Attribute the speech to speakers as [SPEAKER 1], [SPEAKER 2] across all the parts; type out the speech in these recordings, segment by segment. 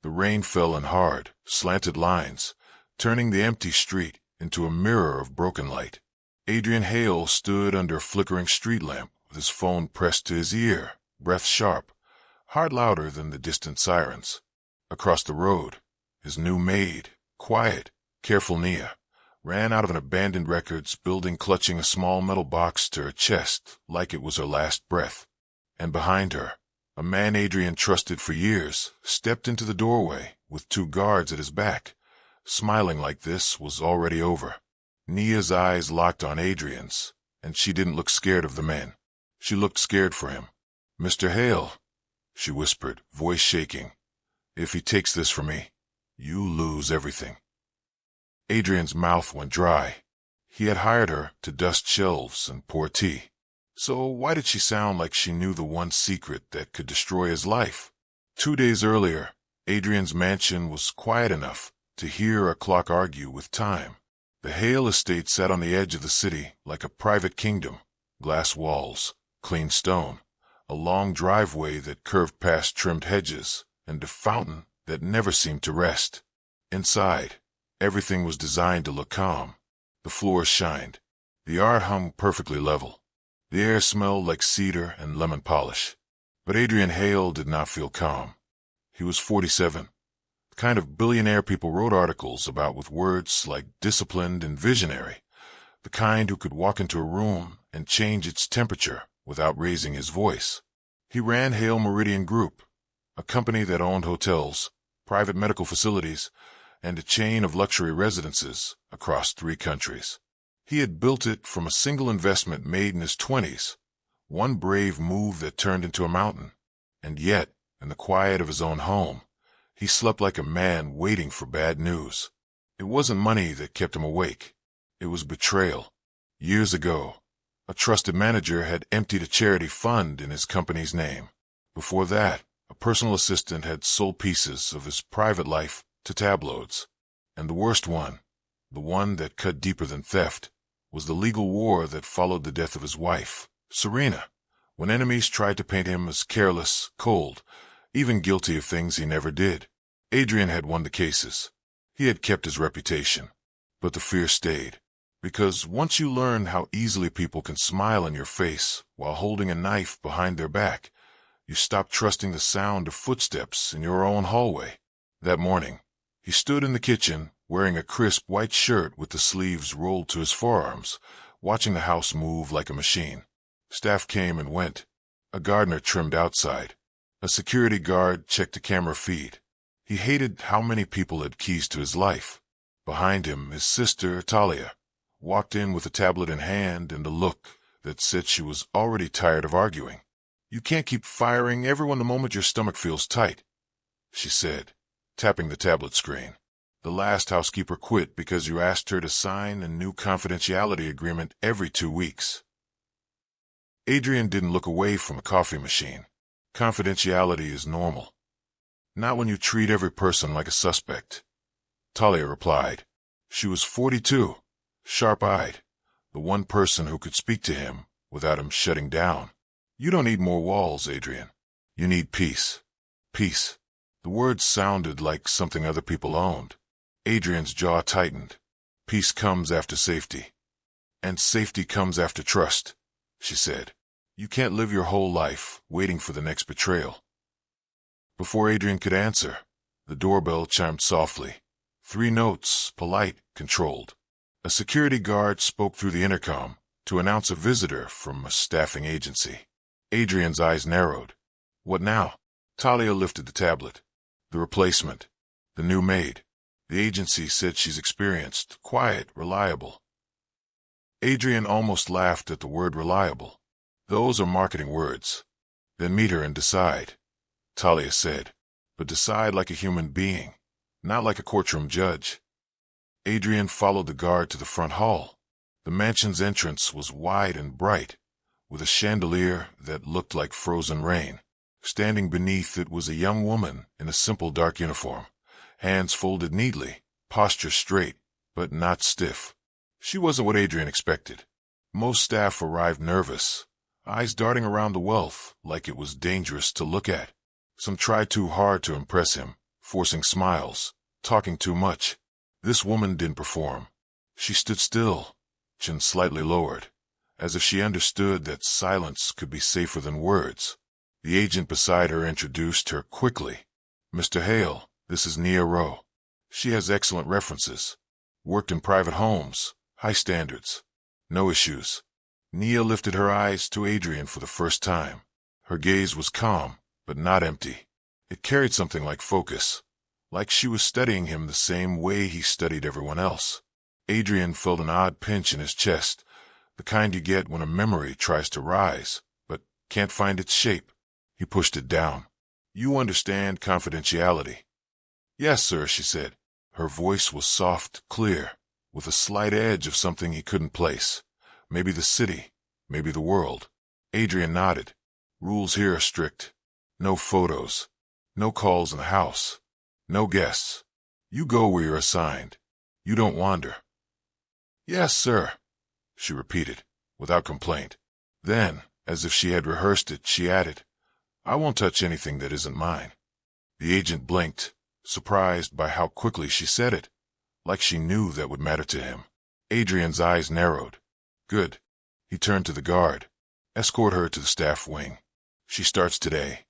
[SPEAKER 1] The rain fell in hard, slanted lines, turning the empty street into a mirror of broken light. Adrian Hale stood under a flickering street lamp with his phone pressed to his ear, breath sharp, heart louder than the distant sirens. Across the road, his new maid, quiet, careful Nia, ran out of an abandoned records building clutching a small metal box to her chest like it was her last breath. And behind her, a man Adrian trusted for years stepped into the doorway with 2 guards at his back, smiling like this was already over. Nia's eyes locked on Adrian's, and she didn't look scared of the man. She looked scared for him. "Mr. Hale," she whispered, voice shaking, "if he takes this from me, you lose everything." Adrian's mouth went dry. He had hired her to dust shelves and pour tea. So why did she sound like she knew the one secret that could destroy his life? 2 days earlier, Adrian's mansion was quiet enough to hear a clock argue with time. The Hale estate sat on the edge of the city like a private kingdom, glass walls, clean stone, a long driveway that curved past trimmed hedges, and a fountain that never seemed to rest. Inside, everything was designed to look calm. The floors shined. The art hung perfectly level. The air smelled like cedar and lemon polish. But Adrian Hale did not feel calm. He was 47, the kind of billionaire people wrote articles about with words like disciplined and visionary, the kind who could walk into a room and change its temperature without raising his voice. He ran Hale Meridian Group, a company that owned hotels, private medical facilities, and a chain of luxury residences across 3 countries. He had built it from a single investment made in his 20s, one brave move that turned into a mountain. And yet, in the quiet of his own home, he slept like a man waiting for bad news. It wasn't money that kept him awake. It was betrayal. Years ago, a trusted manager had emptied a charity fund in his company's name. Before that, a personal assistant had sold pieces of his private life to tabloids. And the worst one, the one that cut deeper than theft, was the legal war that followed the death of his wife, Serena, when enemies tried to paint him as careless, cold, even guilty of things he never did. Adrian had won the cases. He had kept his reputation. But the fear stayed. Because once you learn how easily people can smile in your face while holding a knife behind their back, you stop trusting the sound of footsteps in your own hallway. That morning, he stood in the kitchen, wearing a crisp white shirt with the sleeves rolled to his forearms, watching the house move like a machine. Staff came and went. A gardener trimmed outside. A security guard checked the camera feed. He hated how many people had keys to his life. Behind him, his sister, Talia, walked in with a tablet in hand and a look that said she was already tired of arguing. "You can't keep firing everyone the moment your stomach feels tight," she said, tapping the tablet screen. "The last housekeeper quit because you asked her to sign a new confidentiality agreement every 2 weeks." Adrian didn't look away from a coffee machine. Confidentiality is normal. Not when you treat every person like a suspect. Talia replied. She was 42, sharp-eyed, the one person who could speak to him without him shutting down. "You don't need more walls, Adrian. You need peace." Peace. The words sounded like something other people owned. Adrian's jaw tightened. "Peace comes after safety. And safety comes after trust," she said. "You can't live your whole life waiting for the next betrayal." Before Adrian could answer, the doorbell chimed softly. 3 notes, polite, controlled. A security guard spoke through the intercom to announce a visitor from a staffing agency. Adrian's eyes narrowed. "What now?" Talia lifted the tablet. "The replacement. The new maid. The agency said she's experienced, quiet, reliable." Adrian almost laughed at the word reliable. "Those are marketing words." "Then meet her and decide," Talia said. "But decide like a human being, not like a courtroom judge." Adrian followed the guard to the front hall. The mansion's entrance was wide and bright, with a chandelier that looked like frozen rain. Standing beneath it was a young woman in a simple dark uniform, hands folded neatly, posture straight, but not stiff. She wasn't what Adrian expected. Most staff arrived nervous, eyes darting around the wealth like it was dangerous to look at. Some tried too hard to impress him, forcing smiles, talking too much. This woman didn't perform. She stood still, chin slightly lowered, as if she understood that silence could be safer than words. The agent beside her introduced her quickly. Mr. Hale, this is Nia Rowe. She has excellent references. Worked in private homes, high standards. No issues. Nia lifted her eyes to Adrian for the first time. Her gaze was calm, but not empty. It carried something like focus, like she was studying him the same way he studied everyone else. Adrian felt an odd pinch in his chest, the kind you get when a memory tries to rise, but can't find its shape. He pushed it down. You understand confidentiality. Yes, sir, she said. Her voice was soft, clear, with a slight edge of something he couldn't place. Maybe the city, maybe the world. Adrian nodded. Rules here are strict. No photos. No calls in the house. No guests. You go where you're assigned. You don't wander. Yes, sir, she repeated, without complaint. Then, as if she had rehearsed it, she added, I won't touch anything that isn't mine. The agent blinked, surprised by how quickly she said it, like she knew that would matter to him. Adrian's eyes narrowed. Good. He turned to the guard. Escort her to the staff wing. She starts today.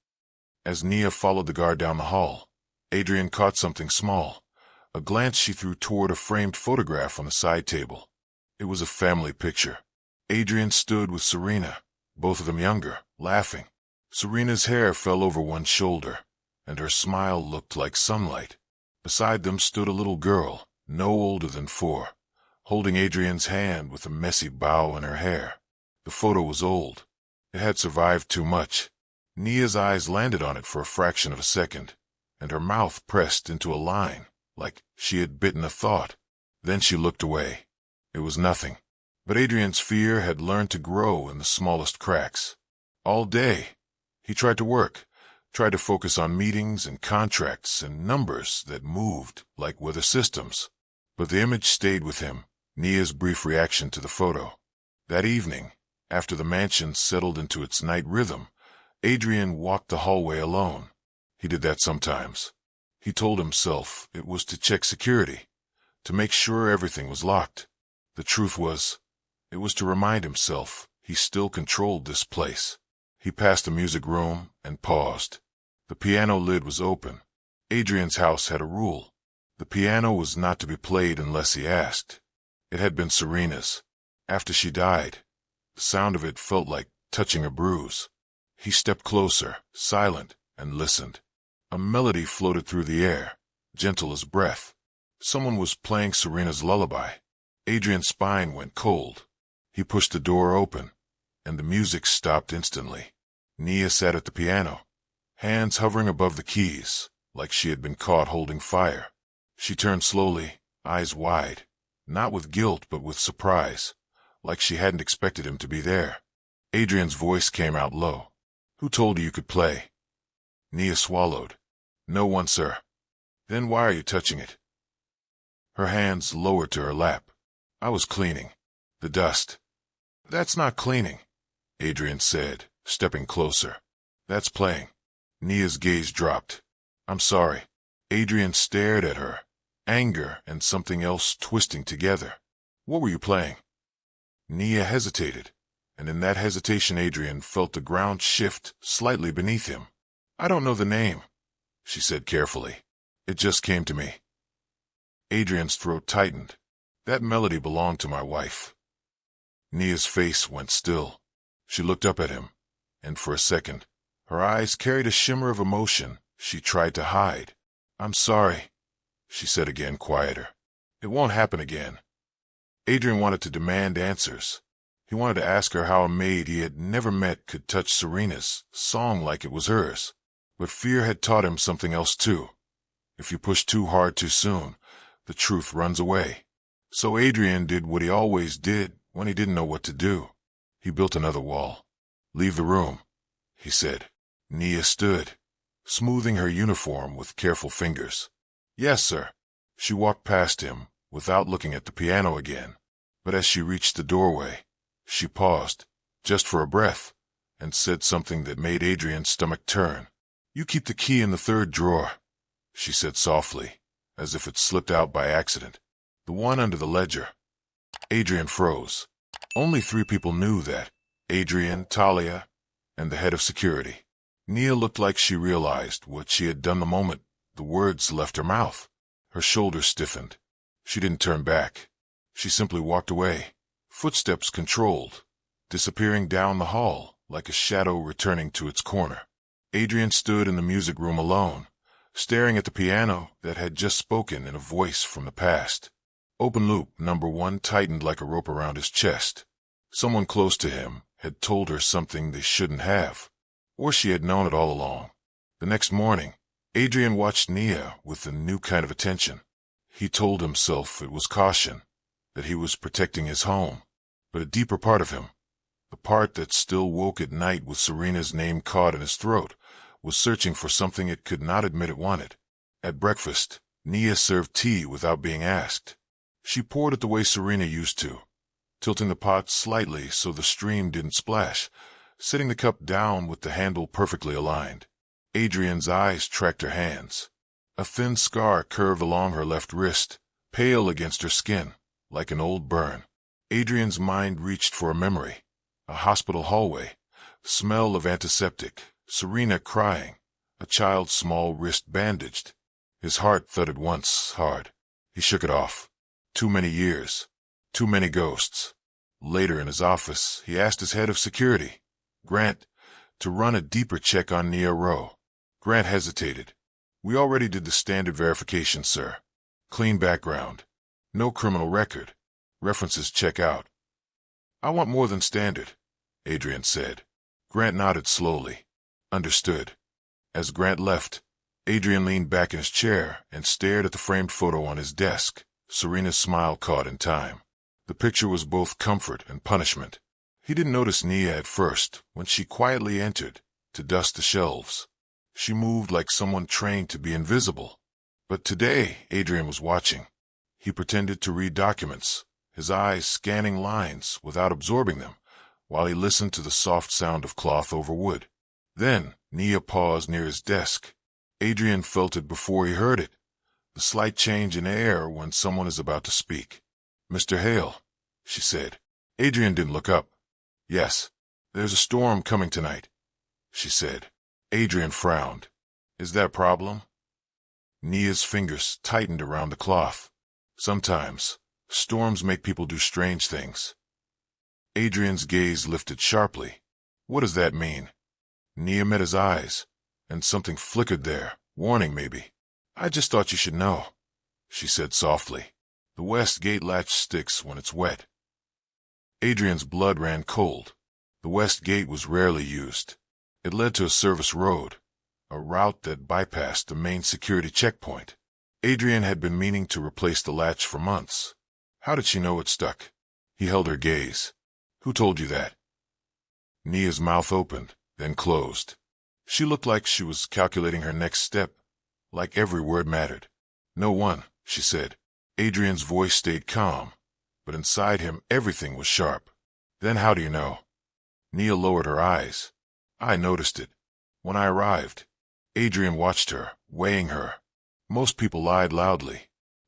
[SPEAKER 1] As Nia followed the guard down the hall, Adrian caught something small, a glance she threw toward a framed photograph on the side table. It was a family picture. Adrian stood with Serena, both of them younger, laughing. Serena's hair fell over one shoulder, and her smile looked like sunlight. Beside them stood a little girl, no older than 4, holding Adrian's hand with a messy bow in her hair. The photo was old. It had survived too much. Nia's eyes landed on it for a fraction of a second, and her mouth pressed into a line, like she had bitten a thought. Then she looked away. It was nothing. But Adrian's fear had learned to grow in the smallest cracks. All day, he tried to work, tried to focus on meetings and contracts and numbers that moved like weather systems. But the image stayed with him, Nia's brief reaction to the photo. That evening, after the mansion settled into its night rhythm, Adrian walked the hallway alone. He did that sometimes. He told himself it was to check security, to make sure everything was locked. The truth was, it was to remind himself he still controlled this place. He passed the music room and paused. The piano lid was open. Adrian's house had a rule. The piano was not to be played unless he asked. It had been Serena's. After she died, the sound of it felt like touching a bruise. He stepped closer, silent, and listened. A melody floated through the air, gentle as breath. Someone was playing Serena's lullaby. Adrian's spine went cold. He pushed the door open, and the music stopped instantly. Nia sat at the piano, hands hovering above the keys, like she had been caught holding fire. She turned slowly, eyes wide, not with guilt but with surprise, like she hadn't expected him to be there. Adrian's voice came out low. Who told you could play? Nia swallowed. No one, sir. Then why are you touching it? Her hands lowered to her lap. I was cleaning. The dust. That's not cleaning, Adrian said, stepping closer. That's playing. Nia's gaze dropped. I'm sorry. Adrian stared at her, anger and something else twisting together. What were you playing? Nia hesitated, and in that hesitation Adrian felt the ground shift slightly beneath him. I don't know the name, she said carefully. It just came to me. Adrian's throat tightened. That melody belonged to my wife. Nia's face went still. She looked up at him, and for a second, her eyes carried a shimmer of emotion she tried to hide. I'm sorry, she said again, quieter. It won't happen again. Adrian wanted to demand answers. He wanted to ask her how a maid he had never met could touch Serena's song like it was hers. But fear had taught him something else too. If you push too hard too soon, the truth runs away. So Adrian did what he always did when he didn't know what to do. He built another wall. Leave the room, he said. Nia stood, smoothing her uniform with careful fingers. Yes, sir. She walked past him, without looking at the piano again. But as she reached the doorway, she paused, just for a breath, and said something that made Adrian's stomach turn. You keep the key in the third drawer, she said softly, as if it slipped out by accident. The one under the ledger. Adrian froze. Only 3 people knew that. Adrian, Talia, and the head of security. Nia looked like she realized what she had done the moment the words left her mouth. Her shoulders stiffened. She didn't turn back. She simply walked away, footsteps controlled, disappearing down the hall like a shadow returning to its corner. Adrian stood in the music room alone, staring at the piano that had just spoken in a voice from the past. Open loop number 1 tightened like a rope around his chest. Someone close to him had told her something they shouldn't have, or she had known it all along. The next morning, Adrian watched Nia with a new kind of attention. He told himself it was caution, that he was protecting his home, but a deeper part of him, the part that still woke at night with Serena's name caught in his throat, was searching for something it could not admit it wanted. At breakfast, Nia served tea without being asked. She poured it the way Serena used to, tilting the pot slightly so the stream didn't splash, setting the cup down with the handle perfectly aligned. Adrian's eyes tracked her hands. A thin scar curved along her left wrist, pale against her skin, like an old burn. Adrian's mind reached for a memory. A hospital hallway, smell of antiseptic, Serena crying, a child's small wrist bandaged. His heart thudded once, hard. He shook it off. Too many years. Too many ghosts. Later in his office, he asked his head of security, Grant, to run a deeper check on Nia Rowe. Grant hesitated. We already did the standard verification, sir. Clean background. No criminal record. References check out. I want more than standard, Adrian said. Grant nodded slowly. Understood. As Grant left, Adrian leaned back in his chair and stared at the framed photo on his desk. Serena's smile caught in time. The picture was both comfort and punishment. He didn't notice Nia at first when she quietly entered to dust the shelves. She moved like someone trained to be invisible. But today, Adrian was watching. He pretended to read documents, his eyes scanning lines without absorbing them, while he listened to the soft sound of cloth over wood. Then, Nia paused near his desk. Adrian felt it before he heard it, the slight change in air when someone is about to speak. Mr. Hale, she said. Adrian didn't look up. Yes, there's a storm coming tonight, she said. Adrian frowned. Is that a problem? Nia's fingers tightened around the cloth. Sometimes, storms make people do strange things. Adrian's gaze lifted sharply. What does that mean? Nia met his eyes, and something flickered there, warning maybe. I just thought you should know, she said softly. The west gate latch sticks when it's wet. Adrian's blood ran cold. The west gate was rarely used. It led to a service road, a route that bypassed the main security checkpoint. Adrian had been meaning to replace the latch for months. How did she know it stuck? He held her gaze. Who told you that? Nia's mouth opened, then closed. She looked like she was calculating her next step, like every word mattered. No one, she said. Adrian's voice stayed calm, but inside him everything was sharp. Then how do you know? Nia lowered her eyes. I noticed it. When I arrived, Adrian watched her, weighing her. Most people lied loudly.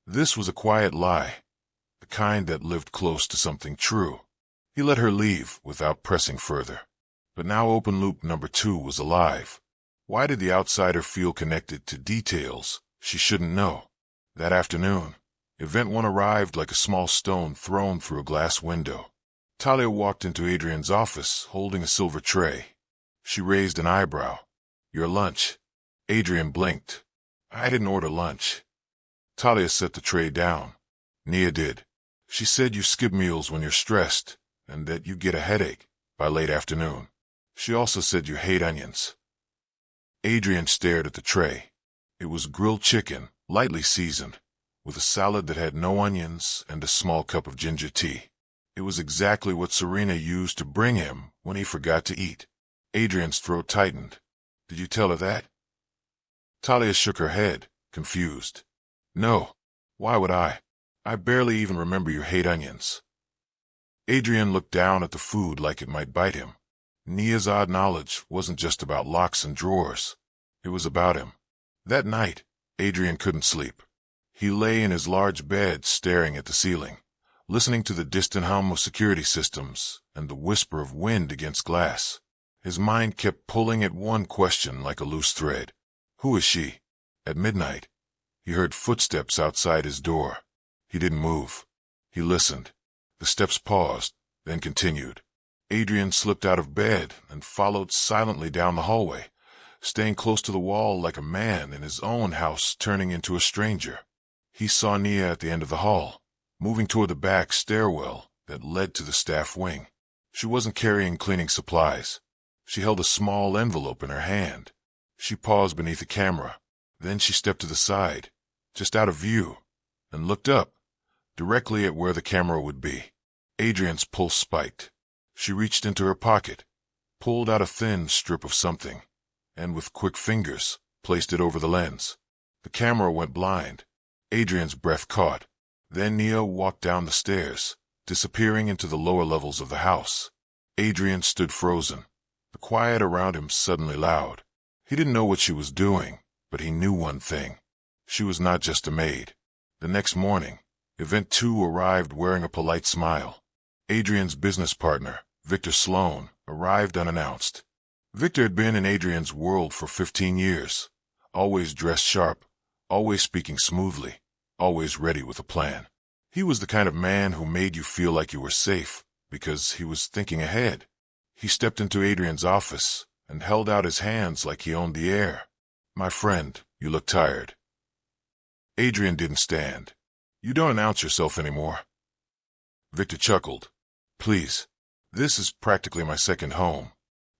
[SPEAKER 1] This was a quiet lie, the kind that lived close to something true. He let her leave without pressing further. But now open loop number 2 was alive. Why did the outsider feel connected to details she shouldn't know? That afternoon, event 1 arrived like a small stone thrown through a glass window. Talia walked into Adrian's office holding a silver tray. She raised an eyebrow. Your lunch. Adrian blinked. I didn't order lunch. Talia set the tray down. Nia did. She said you skip meals when you're stressed, and that you get a headache by late afternoon. She also said you hate onions. Adrian stared at the tray. It was grilled chicken, lightly seasoned, with a salad that had no onions and a small cup of ginger tea. It was exactly what Serena used to bring him when he forgot to eat. Adrian's throat tightened. Did you tell her that? Talia shook her head, confused. No. Why would I? I barely even remember you hate onions. Adrian looked down at the food like it might bite him. Nia's odd knowledge wasn't just about locks and drawers. It was about him. That night, Adrian couldn't sleep. He lay in his large bed staring at the ceiling, listening to the distant hum of security systems and the whisper of wind against glass. His mind kept pulling at one question like a loose thread. Who is she? At midnight, he heard footsteps outside his door. He didn't move. He listened. The steps paused, then continued. Adrian slipped out of bed and followed silently down the hallway, staying close to the wall like a man in his own house turning into a stranger. He saw Nia at the end of the hall, moving toward the back stairwell that led to the staff wing. She wasn't carrying cleaning supplies. She held a small envelope in her hand. She paused beneath the camera. Then she stepped to the side, just out of view, and looked up, directly at where the camera would be. Adrian's pulse spiked. She reached into her pocket, pulled out a thin strip of something, and with quick fingers, placed it over the lens. The camera went blind. Adrian's breath caught. Then Nia walked down the stairs, disappearing into the lower levels of the house. Adrian stood frozen, the quiet around him suddenly loud. He didn't know what she was doing, but he knew one thing. She was not just a maid. The next morning, Event 2 arrived wearing a polite smile. Adrian's business partner, Victor Sloan, arrived unannounced. Victor had been in Adrian's world for 15 years, always dressed sharp, always speaking smoothly, always ready with a plan. He was the kind of man who made you feel like you were safe, because he was thinking ahead. He stepped into Adrian's office and held out his hands like he owned the air. "My friend, you look tired." Adrian didn't stand. "You don't announce yourself anymore." Victor chuckled. "Please, this is practically my second home.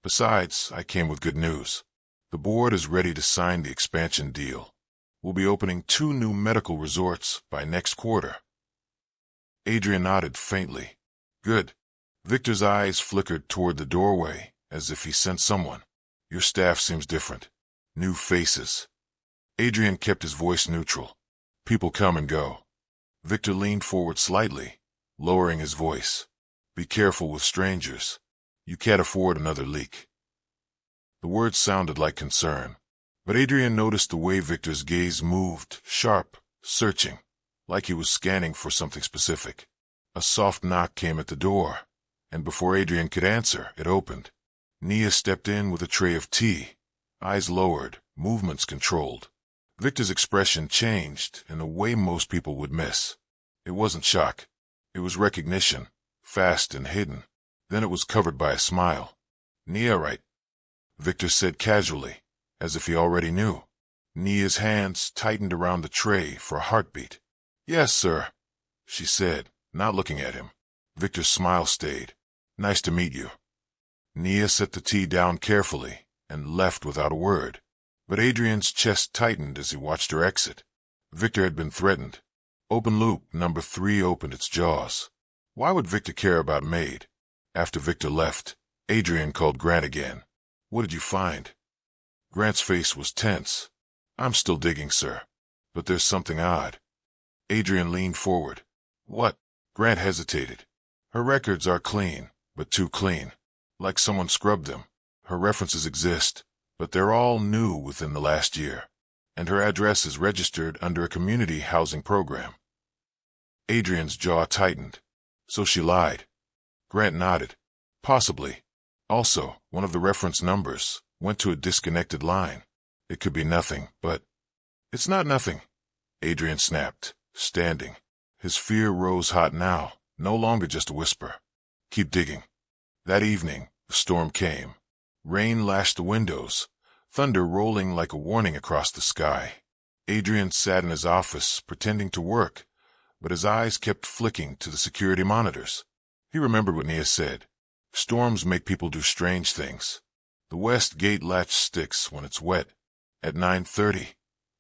[SPEAKER 1] Besides, I came with good news. The board is ready to sign the expansion deal. We'll be opening 2 new medical resorts by next quarter." Adrian nodded faintly. "Good." Victor's eyes flickered toward the doorway, as if he sensed someone. "Your staff seems different. New faces." Adrian kept his voice neutral. "People come and go." Victor leaned forward slightly, lowering his voice. "Be careful with strangers. You can't afford another leak." The words sounded like concern, but Adrian noticed the way Victor's gaze moved, sharp, searching, like he was scanning for something specific. A soft knock came at the door, and before Adrian could answer, it opened. Nia stepped in with a tray of tea, eyes lowered, movements controlled. Victor's expression changed in a way most people would miss. It wasn't shock. It was recognition, fast and hidden. Then it was covered by a smile. "Nia, right?" Victor said casually, as if he already knew. Nia's hands tightened around the tray for a heartbeat. "Yes, sir," she said, not looking at him. Victor's smile stayed. "Nice to meet you." Nia set the tea down carefully and left without a word. But Adrian's chest tightened as he watched her exit. Victor had been threatened. Open loop number 3 opened its jaws. Why would Victor care about Maid? After Victor left, Adrian called Grant again. "What did you find?" Grant's face was tense. "I'm still digging, sir. But there's something odd." Adrian leaned forward. "What?" Grant hesitated. "Her records are clean, but too clean. Like someone scrubbed them. Her references exist, but they're all new within the last year. And her address is registered under a community housing program." Adrian's jaw tightened. "So she lied." Grant nodded. "Possibly. Also, one of the reference numbers went to a disconnected line. It could be nothing, but—" "It's not nothing," Adrian snapped, standing. His fear rose hot now, no longer just a whisper. "Keep digging." That evening, the storm came. Rain lashed the windows, thunder rolling like a warning across the sky. Adrian sat in his office, pretending to work, but his eyes kept flicking to the security monitors. He remembered what Nia said. Storms make people do strange things. The west gate latch sticks when it's wet. At 9:30,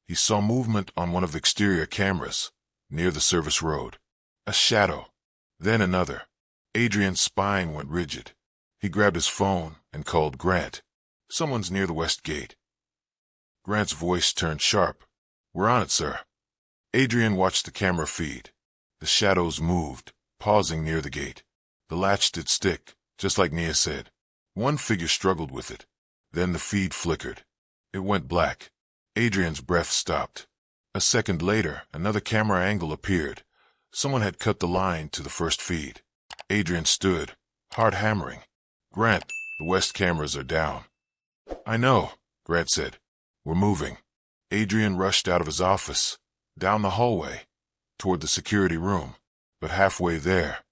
[SPEAKER 1] he saw movement on one of the exterior cameras, near the service road. A shadow. Then another. Adrian's spine went rigid. He grabbed his phone and called Grant. "Someone's near the west gate." Grant's voice turned sharp. "We're on it, sir." Adrian watched the camera feed. The shadows moved, pausing near the gate. The latch did stick, just like Nia said. One figure struggled with it. Then the feed flickered. It went black. Adrian's breath stopped. A second later, another camera angle appeared. Someone had cut the line to the first feed. Adrian stood, heart hammering. "Grant, the West cameras are down." "I know," Grant said. "We're moving." Adrian rushed out of his office, down the hallway, toward the security room. But halfway there,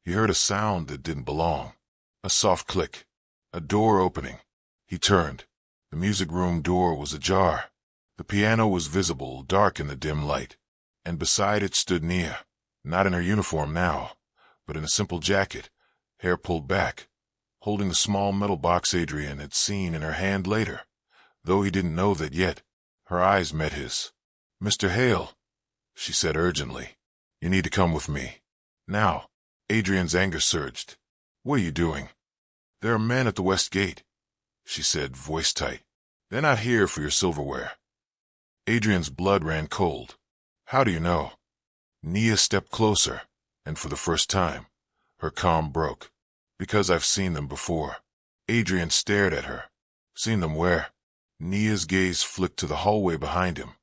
[SPEAKER 1] he heard a sound that didn't belong. A soft click. A door opening. He turned. The music room door was ajar. The piano was visible, dark in the dim light. And beside it stood Nia, not in her uniform now, but in a simple jacket, hair pulled back, holding the small metal box Adrian had seen in her hand later. Though he didn't know that yet, her eyes met his. "Mr. Hale," she said urgently, "you need to come with me. Now." Adrian's anger surged. "What are you doing?" "There are men at the West Gate," she said, voice tight. "They're not here for your silverware." Adrian's blood ran cold. "How do you know?" Nia stepped closer, and for the first time, her calm broke. "Because I've seen them before." Adrian stared at her. "Seen them where?" Nia's gaze flicked to the hallway behind him,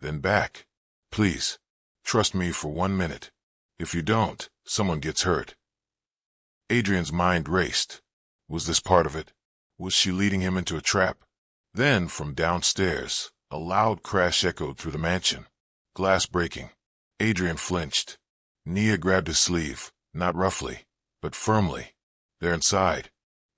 [SPEAKER 1] then back. "Please, trust me for 1 minute. If you don't, someone gets hurt." Adrian's mind raced. Was this part of it? Was she leading him into a trap? Then, from downstairs, a loud crash echoed through the mansion. Glass breaking. Adrian flinched. Nia grabbed his sleeve, not roughly, but firmly. They're inside.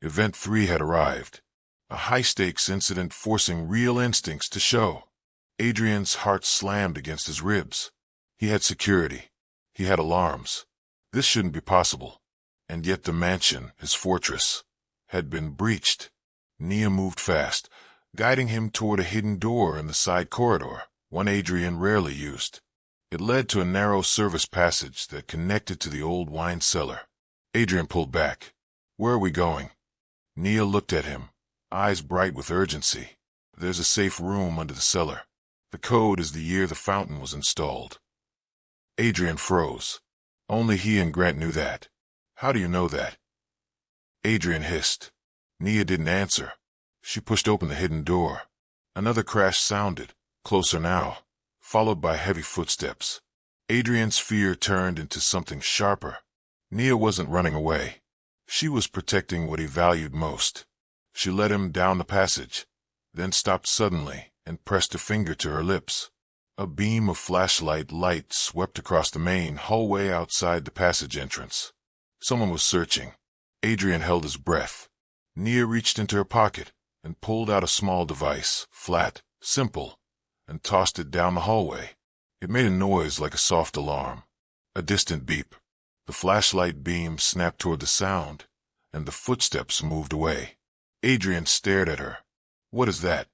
[SPEAKER 1] Event 3 had arrived. A high-stakes incident forcing real instincts to show. Adrian's heart slammed against his ribs. He had security. He had alarms. This shouldn't be possible. And yet the mansion, his fortress, had been breached. Nia moved fast, guiding him toward a hidden door in the side corridor, one Adrian rarely used. It led to a narrow service passage that connected to the old wine cellar. Adrian pulled back. "Where are we going?" Nia looked at him, eyes bright with urgency. "There's a safe room under the cellar. The code is the year the fountain was installed." Adrian froze. Only he and Grant knew that. "How do you know that?" Adrian hissed. Nia didn't answer. She pushed open the hidden door. Another crash sounded, closer now, followed by heavy footsteps. Adrian's fear turned into something sharper. Nia wasn't running away. She was protecting what he valued most. She led him down the passage, then stopped suddenly and pressed a finger to her lips. A beam of flashlight light swept across the main hallway outside the passage entrance. Someone was searching. Adrian held his breath. Nia reached into her pocket and pulled out a small device, flat, simple, and tossed it down the hallway. It made a noise like a soft alarm. A distant beep. The flashlight beam snapped toward the sound, and the footsteps moved away. Adrian stared at her. "What is that?"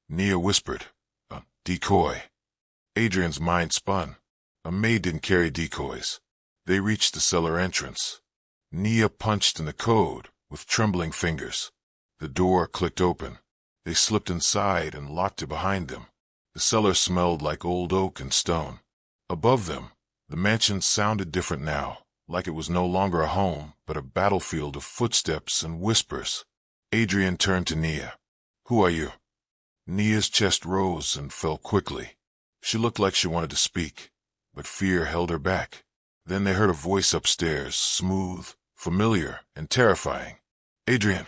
[SPEAKER 1] Nia whispered. "A decoy." Adrian's mind spun. A maid didn't carry decoys. They reached the cellar entrance. Nia punched in the code with trembling fingers. The door clicked open. They slipped inside and locked it behind them. The cellar smelled like old oak and stone. Above them, the mansion sounded different now, like it was no longer a home, but a battlefield of footsteps and whispers. Adrian turned to Nia. "Who are you?" Nia's chest rose and fell quickly. She looked like she wanted to speak, but fear held her back. Then they heard a voice upstairs, smooth, familiar, and terrifying. "Adrian!"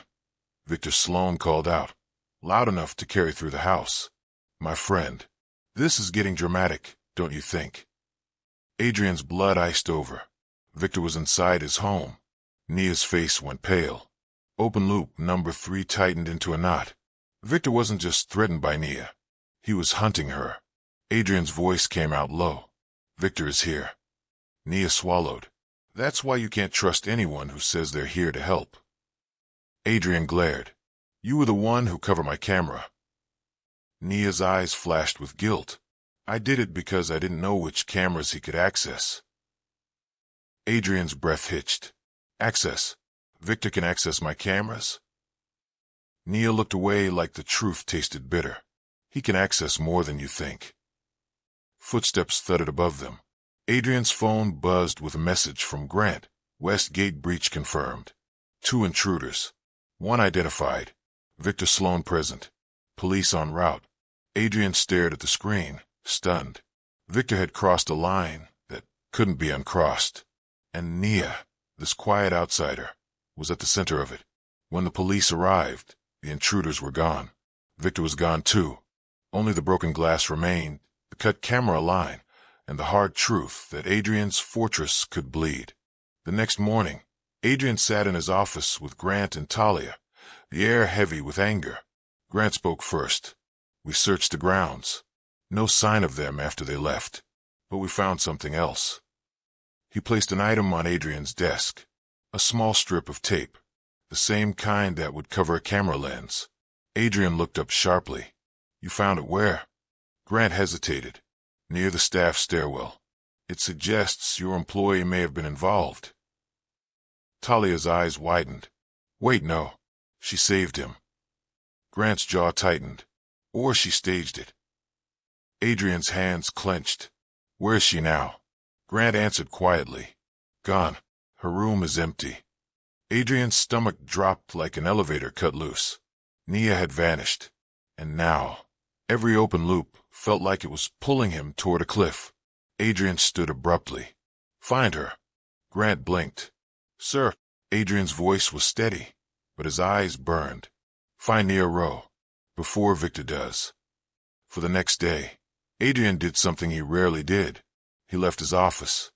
[SPEAKER 1] Victor Sloan called out, loud enough to carry through the house. "My friend, this is getting dramatic, don't you think?" Adrian's blood iced over. Victor was inside his home. Nia's face went pale. Open loop number 3 tightened into a knot. Victor wasn't just threatened by Nia. He was hunting her. Adrian's voice came out low. "Victor is here." Nia swallowed. "That's why you can't trust anyone who says they're here to help." Adrian glared. "You were the one who covered my camera." Nia's eyes flashed with guilt. "I did it because I didn't know which cameras he could access." Adrian's breath hitched. "Access? Victor can access my cameras?" Nia looked away like the truth tasted bitter. "He can access more than you think." Footsteps thudded above them. Adrian's phone buzzed with a message from Grant. "West Gate breach confirmed. 2 intruders. 1 identified. Victor Sloan present. Police en route." Adrian stared at the screen, stunned. Victor had crossed a line that couldn't be uncrossed. And Nia, this quiet outsider, was at the center of it. When the police arrived, the intruders were gone. Victor was gone too. Only the broken glass remained, the cut camera line, and the hard truth that Adrian's fortress could bleed. The next morning, Adrian sat in his office with Grant and Talia, the air heavy with anger. Grant spoke first. "We searched the grounds. No sign of them after they left. But we found something else." He placed an item on Adrian's desk. A small strip of tape. The same kind that would cover a camera lens. Adrian looked up sharply. "You found it where?" Grant hesitated. "Near the staff stairwell. It suggests your employee may have been involved." Talia's eyes widened. "Wait, no. She saved him." Grant's jaw tightened. "Or she staged it." Adrian's hands clenched. "Where is she now?" Grant answered quietly. "Gone. Her room is empty." Adrian's stomach dropped like an elevator cut loose. Nia had vanished. And now, every open loop felt like it was pulling him toward a cliff. Adrian stood abruptly. "Find her." Grant blinked. "Sir." Adrian's voice was steady, but his eyes burned. "Find Nia Rowe, before Victor does." For the next day, Adrian did something he rarely did. He left his office.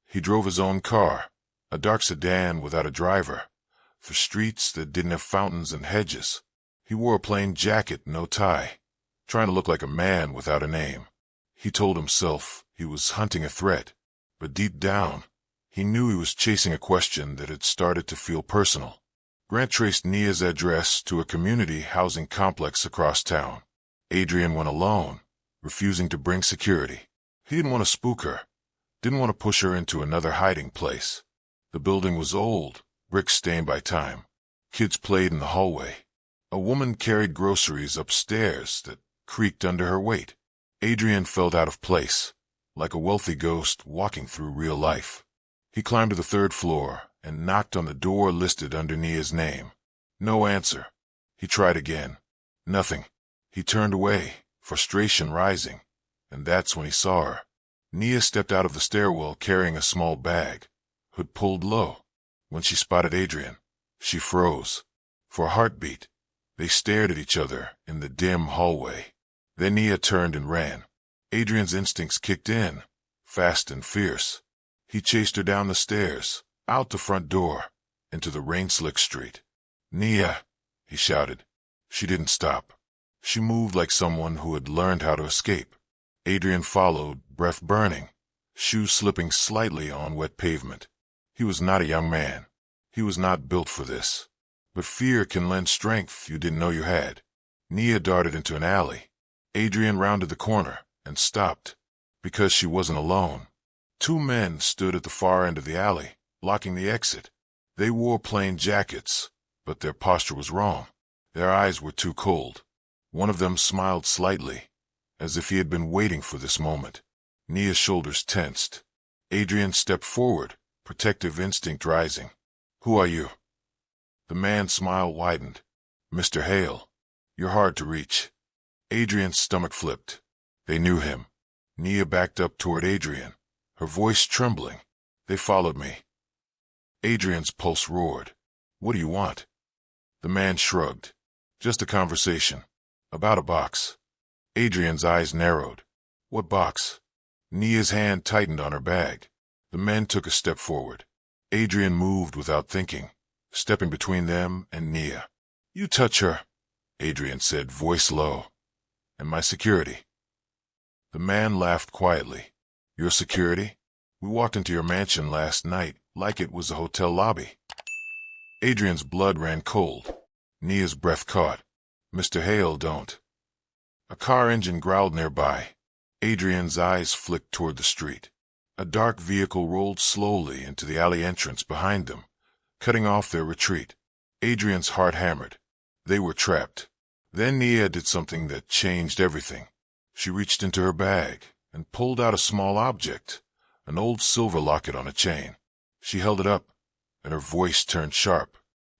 [SPEAKER 1] He drove his own car, a dark sedan without a driver, for streets that didn't have fountains and hedges. He wore a plain jacket, no tie, trying to look like a man without a name. He told himself he was hunting a threat, but deep down, he knew he was chasing a question that had started to feel personal. Grant traced Nia's address to a community housing complex across town. Adrian went alone, refusing to bring security. He didn't want to spook her, didn't want to push her into another hiding place. The building was old, bricks stained by time. Kids played in the hallway. A woman carried groceries upstairs that creaked under her weight. Adrian felt out of place, like a wealthy ghost walking through real life. He climbed to the third floor and knocked on the door listed under Nia's name. No answer. He tried again. Nothing. He turned away, frustration rising, and that's when he saw her. Nia stepped out of the stairwell carrying a small bag, hood pulled low. When she spotted Adrian, she froze. For a heartbeat, they stared at each other in the dim hallway. Then Nia turned and ran. Adrian's instincts kicked in, fast and fierce. He chased her down the stairs, out the front door, into the rain-slick street. "Nia," he shouted. She didn't stop. She moved like someone who had learned how to escape. Adrian followed, breath burning, shoes slipping slightly on wet pavement. He was not a young man. He was not built for this. But fear can lend strength you didn't know you had. Nia darted into an alley. Adrian rounded the corner and stopped, because she wasn't alone. Two men stood at the far end of the alley, blocking the exit. They wore plain jackets, but their posture was wrong. Their eyes were too cold. One of them smiled slightly, as if he had been waiting for this moment. Nia's shoulders tensed. Adrian stepped forward, protective instinct rising. "Who are you?" The man's smile widened. "Mr. Hale, you're hard to reach." Adrian's stomach flipped. They knew him. Nia backed up toward Adrian, her voice trembling. "They followed me." Adrian's pulse roared. "What do you want?" The man shrugged. "Just a conversation. About a box." Adrian's eyes narrowed. "What box?" Nia's hand tightened on her bag. The men took a step forward. Adrian moved without thinking, stepping between them and Nia. "You touch her," Adrian said, voice low. "And my security." The man laughed quietly. "Your security? We walked into your mansion last night like it was a hotel lobby." Adrian's blood ran cold. Nia's breath caught. "Mr. Hale, don't." A car engine growled nearby. Adrian's eyes flicked toward the street. A dark vehicle rolled slowly into the alley entrance behind them, cutting off their retreat. Adrian's heart hammered. They were trapped. Then Nia did something that changed everything. She reached into her bag and pulled out a small object, an old silver locket on a chain. She held it up, and her voice turned sharp.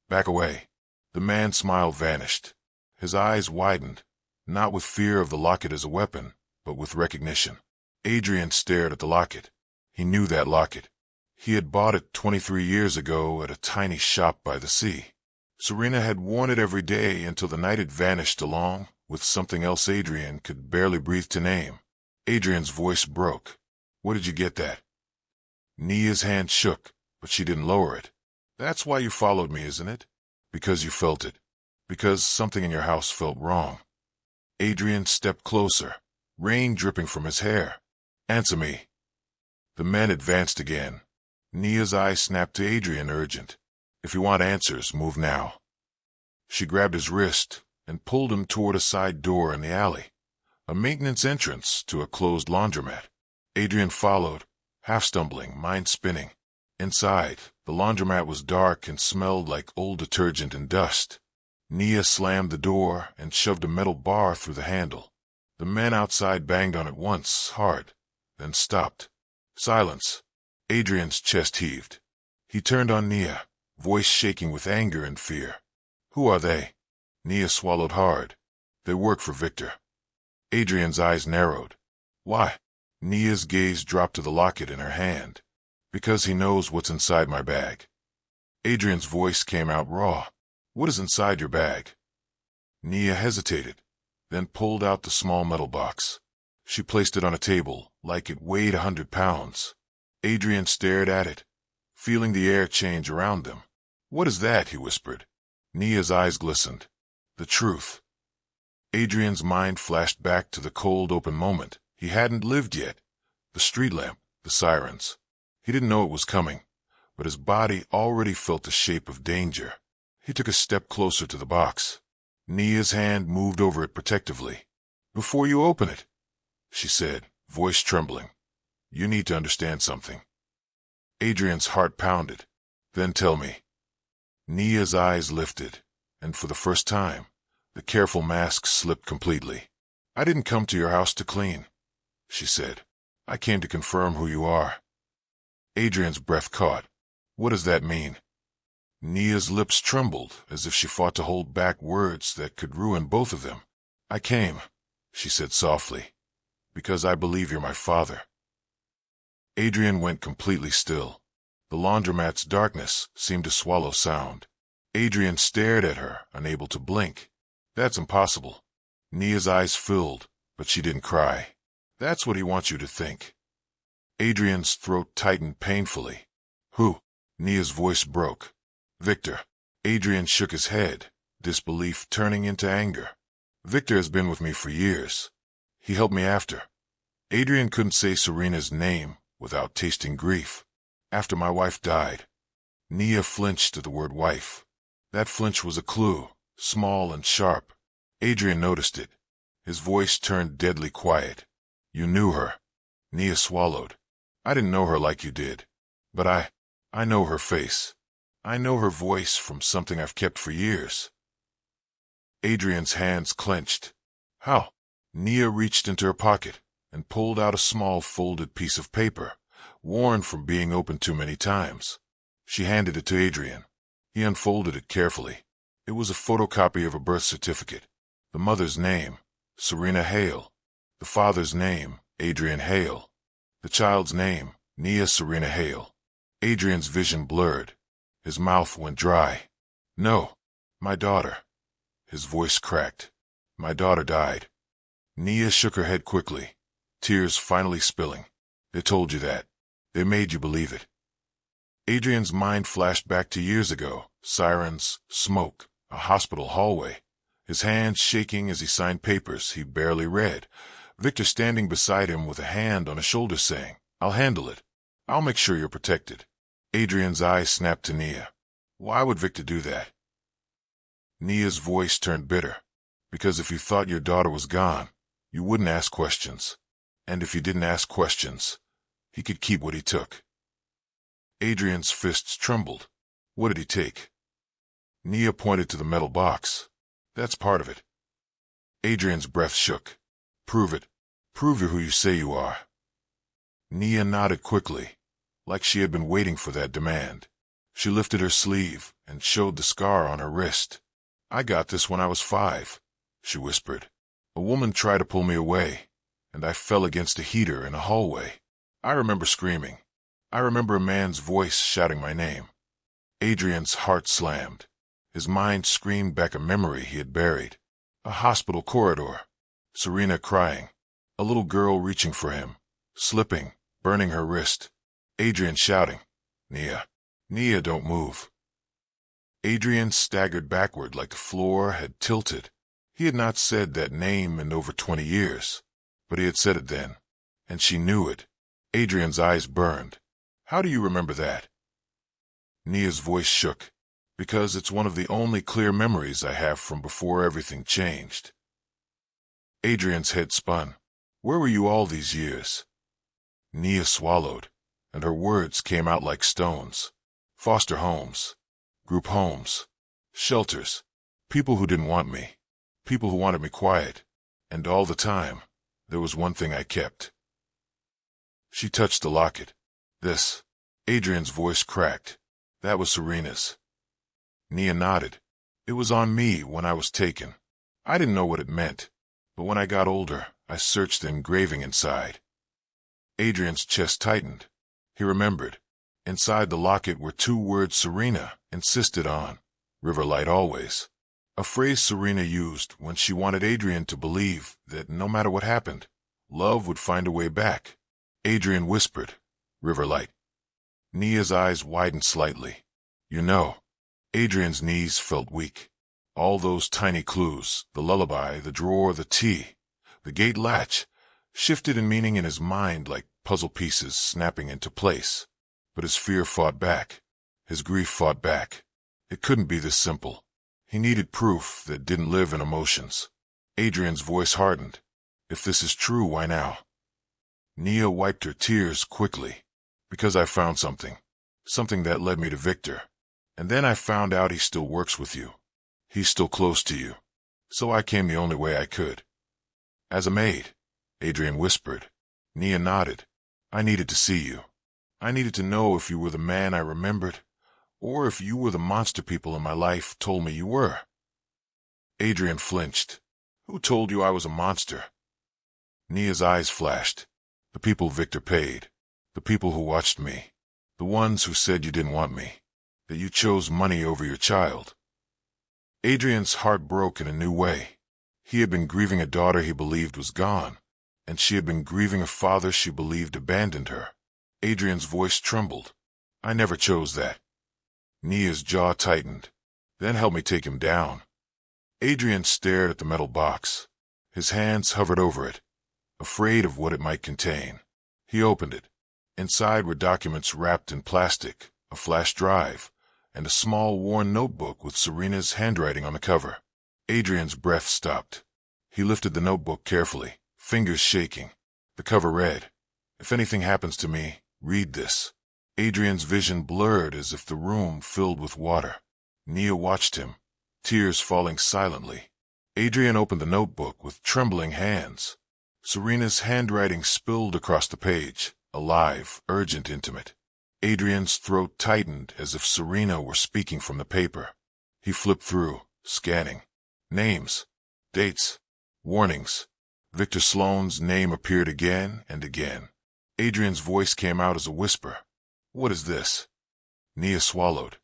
[SPEAKER 1] "Back away." The man's smile vanished. His eyes widened, not with fear of the locket as a weapon, but with recognition. Adrian stared at the locket. He knew that locket. He had bought it 23 years ago at a tiny shop by the sea. Serena had worn it every day until the night it vanished along with something else Adrian could barely breathe to name. Adrian's voice broke. "Where did you get that?" Nia's hand shook, but she didn't lower it. "That's why you followed me, isn't it? Because you felt it. Because something in your house felt wrong." Adrian stepped closer, rain dripping from his hair. "Answer me." The man advanced again. Nia's eyes snapped to Adrian, urgent. "If you want answers, move now." She grabbed his wrist and pulled him toward a side door in the alley, a maintenance entrance to a closed laundromat. Adrian followed, half stumbling, mind spinning. Inside, the laundromat was dark and smelled like old detergent and dust. Nia slammed the door and shoved a metal bar through the handle. The men outside banged on it once, hard, then stopped. Silence. Adrian's chest heaved. He turned on Nia, voice shaking with anger and fear. "Who are they?" Nia swallowed hard. "They work for Victor." Adrian's eyes narrowed. "Why?" Nia's gaze dropped to the locket in her hand. "Because he knows what's inside my bag." Adrian's voice came out raw. "What is inside your bag?" Nia hesitated, then pulled out the small metal box. She placed it on a table, like it weighed 100 pounds. Adrian stared at it, feeling the air change around them. "What is that?" he whispered. Nia's eyes glistened. "The truth." Adrian's mind flashed back to the cold open moment he hadn't lived yet. The street lamp, the sirens. He didn't know it was coming, but his body already felt the shape of danger. He took a step closer to the box. Nia's hand moved over it protectively. "Before you open it," she said, voice trembling, "you need to understand something." Adrian's heart pounded. "Then tell me." Nia's eyes lifted, and for the first time, the careful mask slipped completely. "I didn't come to your house to clean," she said. "I came to confirm who you are." Adrian's breath caught. "What does that mean?" Nia's lips trembled as if she fought to hold back words that could ruin both of them. "I came," she said softly, "because I believe you're my father." Adrian went completely still. The laundromat's darkness seemed to swallow sound. Adrian stared at her, unable to blink. "That's impossible." Nia's eyes filled, but she didn't cry. "That's what he wants you to think." Adrian's throat tightened painfully. "Who?" Nia's voice broke. "Victor." Adrian shook his head, disbelief turning into anger. "Victor has been with me for years. He helped me after." Adrian couldn't say Serena's name without tasting grief. "After my wife died." Nia flinched at the word wife. That flinch was a clue, small and sharp. Adrian noticed it. His voice turned deadly quiet. "You knew her." Nia swallowed. "I didn't know her like you did. But I know her face. I know her voice from something I've kept for years." Adrian's hands clenched. "How?" Nia reached into her pocket and pulled out a small folded piece of paper, worn from being opened too many times. She handed it to Adrian. He unfolded it carefully. It was a photocopy of a birth certificate. The mother's name, Serena Hale. The father's name, Adrian Hale. The child's name, Nia Serena Hale. Adrian's vision blurred. His mouth went dry. "No, my daughter." His voice cracked. "My daughter died." Nia shook her head quickly, tears finally spilling. "They told you that. They made you believe it." Adrian's mind flashed back to years ago. Sirens, smoke, a hospital hallway. His hands shaking as he signed papers he barely read. Victor standing beside him with a hand on his shoulder saying, "I'll handle it. I'll make sure you're protected." Adrian's eyes snapped to Nia. "Why would Victor do that?" Nia's voice turned bitter. "Because if you thought your daughter was gone, you wouldn't ask questions. And if you didn't ask questions, he could keep what he took." Adrian's fists trembled. "What did he take?" Nia pointed to the metal box. "That's part of it." Adrian's breath shook. "Prove it. Prove you're who you say you are." Nia nodded quickly, like she had been waiting for that demand. She lifted her sleeve and showed the scar on her wrist. "I got this when I was 5, she whispered. "A woman tried to pull me away. and I fell against a heater in a hallway. I remember screaming. I remember a man's voice shouting my name. Adrian's heart slammed. His mind screamed back a memory he had buried. A hospital corridor. Serena crying. A little girl reaching for him. Slipping, burning her wrist. Adrian shouting, "Nia, Nia, don't move." Adrian staggered backward like the floor had tilted. He had not said that name in over 20 years, but he had said it then, and she knew it. Adrian's eyes burned. "How do you remember that?" Nia's voice shook, because it's one of the only clear memories I have from before everything changed. Adrian's head spun. "Where were you all these years?" Nia swallowed, and her words came out like stones. Foster homes, group homes, shelters, people who didn't want me, people who wanted me quiet, and all the time, there was one thing I kept. She touched the locket. "This." Adrian's voice cracked. "That was Serena's." Nia nodded. "It was on me when I was taken. I didn't know what it meant, but when I got older, I searched the engraving inside." Adrian's chest tightened. He remembered. Inside the locket were 2 words Serena insisted on. "Riverlight always." A phrase Serena used when she wanted Adrian to believe that no matter what happened, love would find a way back. Adrian whispered, "Riverlight." Nia's eyes widened slightly. "You know." Adrian's knees felt weak. All those tiny clues, the lullaby, the drawer, the tea, the gate latch, shifted in meaning in his mind like puzzle pieces snapping into place. But his fear fought back. His grief fought back. It couldn't be this simple. He needed proof that didn't live in emotions. Adrian's voice hardened. "If this is true, why now?" Nia wiped her tears quickly. "Because I found something. Something that led me to Victor. And then I found out he still works with you. He's still close to you. So I came the only way I could." "As a maid," Adrian whispered. Nia nodded. "I needed to see you. I needed to know if you were the man I remembered, or if you were the monster people in my life told me you were." Adrian flinched. "Who told you I was a monster?" Nia's eyes flashed. "The people Victor paid. The people who watched me. The ones who said you didn't want me. That you chose money over your child." Adrian's heart broke in a new way. He had been grieving a daughter he believed was gone, and she had been grieving a father she believed abandoned her. Adrian's voice trembled. "I never chose that." Nia's jaw tightened. "Then help me take him down." Adrian stared at the metal box. His hands hovered over it, afraid of what it might contain. He opened it. Inside were documents wrapped in plastic, a flash drive, and a small worn notebook with Serena's handwriting on the cover. Adrian's breath stopped. He lifted the notebook carefully, fingers shaking. The cover read, "If anything happens to me, read this." Adrian's vision blurred as if the room filled with water. Nia watched him, tears falling silently. Adrian opened the notebook with trembling hands. Serena's handwriting spilled across the page, alive, urgent, intimate. Adrian's throat tightened as if Serena were speaking from the paper. He flipped through, scanning. Names, dates, warnings. Victor Sloane's name appeared again and again. Adrian's voice came out as a whisper. "What is this?" Nia swallowed.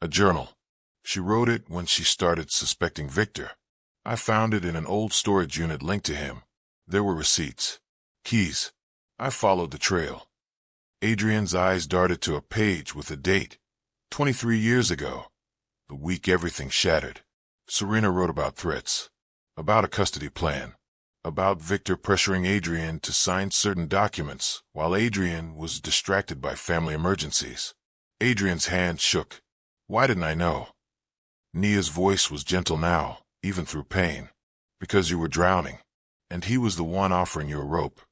[SPEAKER 1] "A journal. She wrote it when she started suspecting Victor. I found it in an old storage unit linked to him. There were receipts, keys. I followed the trail." Adrian's eyes darted to a page with a date. 23 years ago. The week everything shattered. Serena wrote about threats, about a custody plan, about Victor pressuring Adrian to sign certain documents while Adrian was distracted by family emergencies. Adrian's hand shook. "Why didn't I know?" Nia's voice was gentle now, even through pain. "Because you were drowning, and he was the one offering you a rope."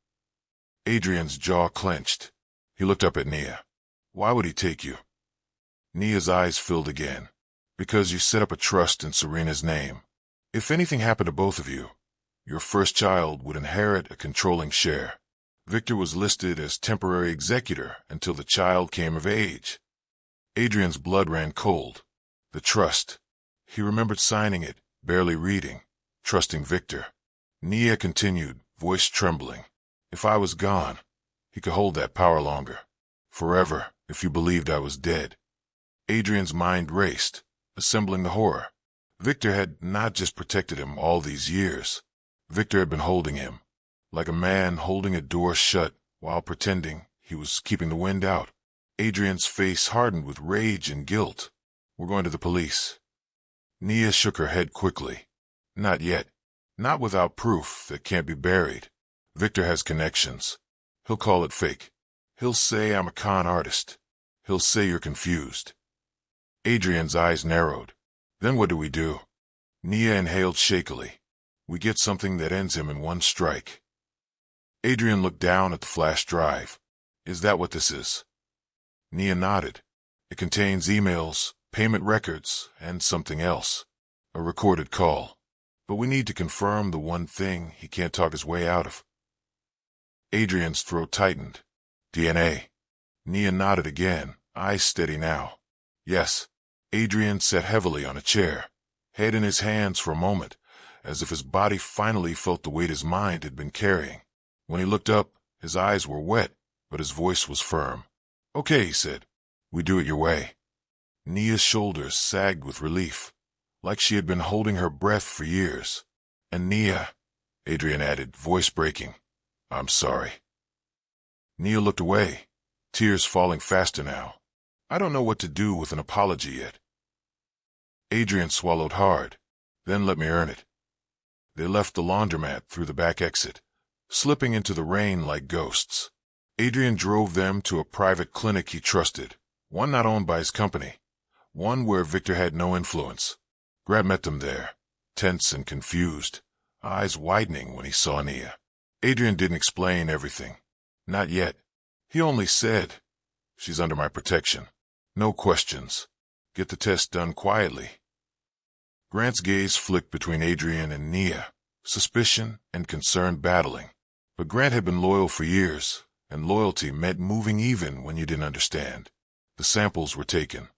[SPEAKER 1] Adrian's jaw clenched. He looked up at Nia. "Why would he take you?" Nia's eyes filled again. "Because you set up a trust in Serena's name. If anything happened to both of you, your first child would inherit a controlling share. Victor was listed as temporary executor until the child came of age." Adrian's blood ran cold. The trust. He remembered signing it, barely reading, trusting Victor. Nia continued, voice trembling. If I was gone, he could hold that power longer. Forever, if you believed I was dead. Adrian's mind raced, assembling the horror. Victor had not just protected him all these years. Victor had been holding him, like a man holding a door shut while pretending he was keeping the wind out. Adrian's face hardened with rage and guilt. We're going to the police. Nia shook her head quickly. Not yet. Not without proof that can't be buried. Victor has connections. He'll call it fake. He'll say I'm a con artist. He'll say you're confused. Adrian's eyes narrowed. Then what do? Nia inhaled shakily. We get something that ends him in one strike. Adrian looked down at the flash drive. Is that what this is? Nia nodded. It contains emails, payment records, and something else. A recorded call. But we need to confirm the one thing he can't talk his way out of. Adrian's throat tightened. DNA. Nia nodded again, eyes steady now. Yes. Adrian sat heavily on a chair, head in his hands for a moment, as if his body finally felt the weight his mind had been carrying. When he looked up, his eyes were wet, but his voice was firm. Okay, he said. We do it your way. Nia's shoulders sagged with relief, like she had been holding her breath for years. And Nia, Adrian added, voice breaking, I'm sorry. Nia looked away, tears falling faster now. I don't know what to do with an apology yet. Adrian swallowed hard. Then let me earn it. They left the laundromat through the back exit, slipping into the rain like ghosts. Adrian drove them to a private clinic he trusted, one not owned by his company, one where Victor had no influence. Grant met them there, tense and confused, eyes widening when he saw Nia. Adrian didn't explain everything. Not yet. He only said, she's under my protection. No questions. Get the test done quietly. Grant's gaze flicked between Adrian and Nia, suspicion and concern battling. But Grant had been loyal for years, and loyalty meant moving even when you didn't understand. The samples were taken,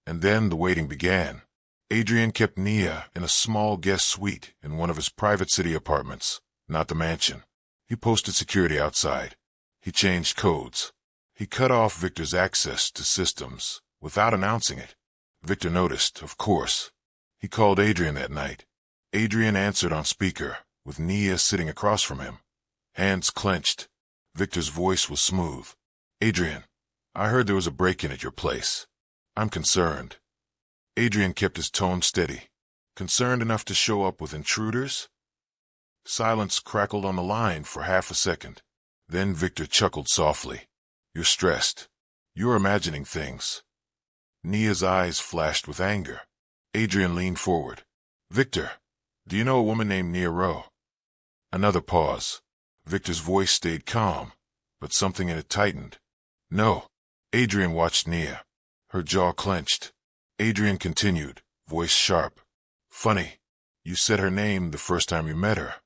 [SPEAKER 1] and then the waiting began. Adrian kept Nia in a small guest suite in one of his private city apartments, not the mansion. He posted security outside. He changed codes. He cut off Victor's access to systems without announcing it. Victor noticed, of course. He called Adrian that night. Adrian answered on speaker, with Nia sitting across from him, hands clenched. Victor's voice was smooth. Adrian, I heard there was a break-in at your place. I'm concerned. Adrian kept his tone steady. Concerned enough to show up with intruders? Silence crackled on the line for half a second. Then Victor chuckled softly. You're stressed. You're imagining things. Nia's eyes flashed with anger. Adrian leaned forward. Victor, do you know a woman named Nia Rowe? Another pause. Victor's voice stayed calm, but something in it tightened. No. Adrian watched Nia. Her jaw clenched. Adrian continued, voice sharp. Funny. You said her name the first time you met her.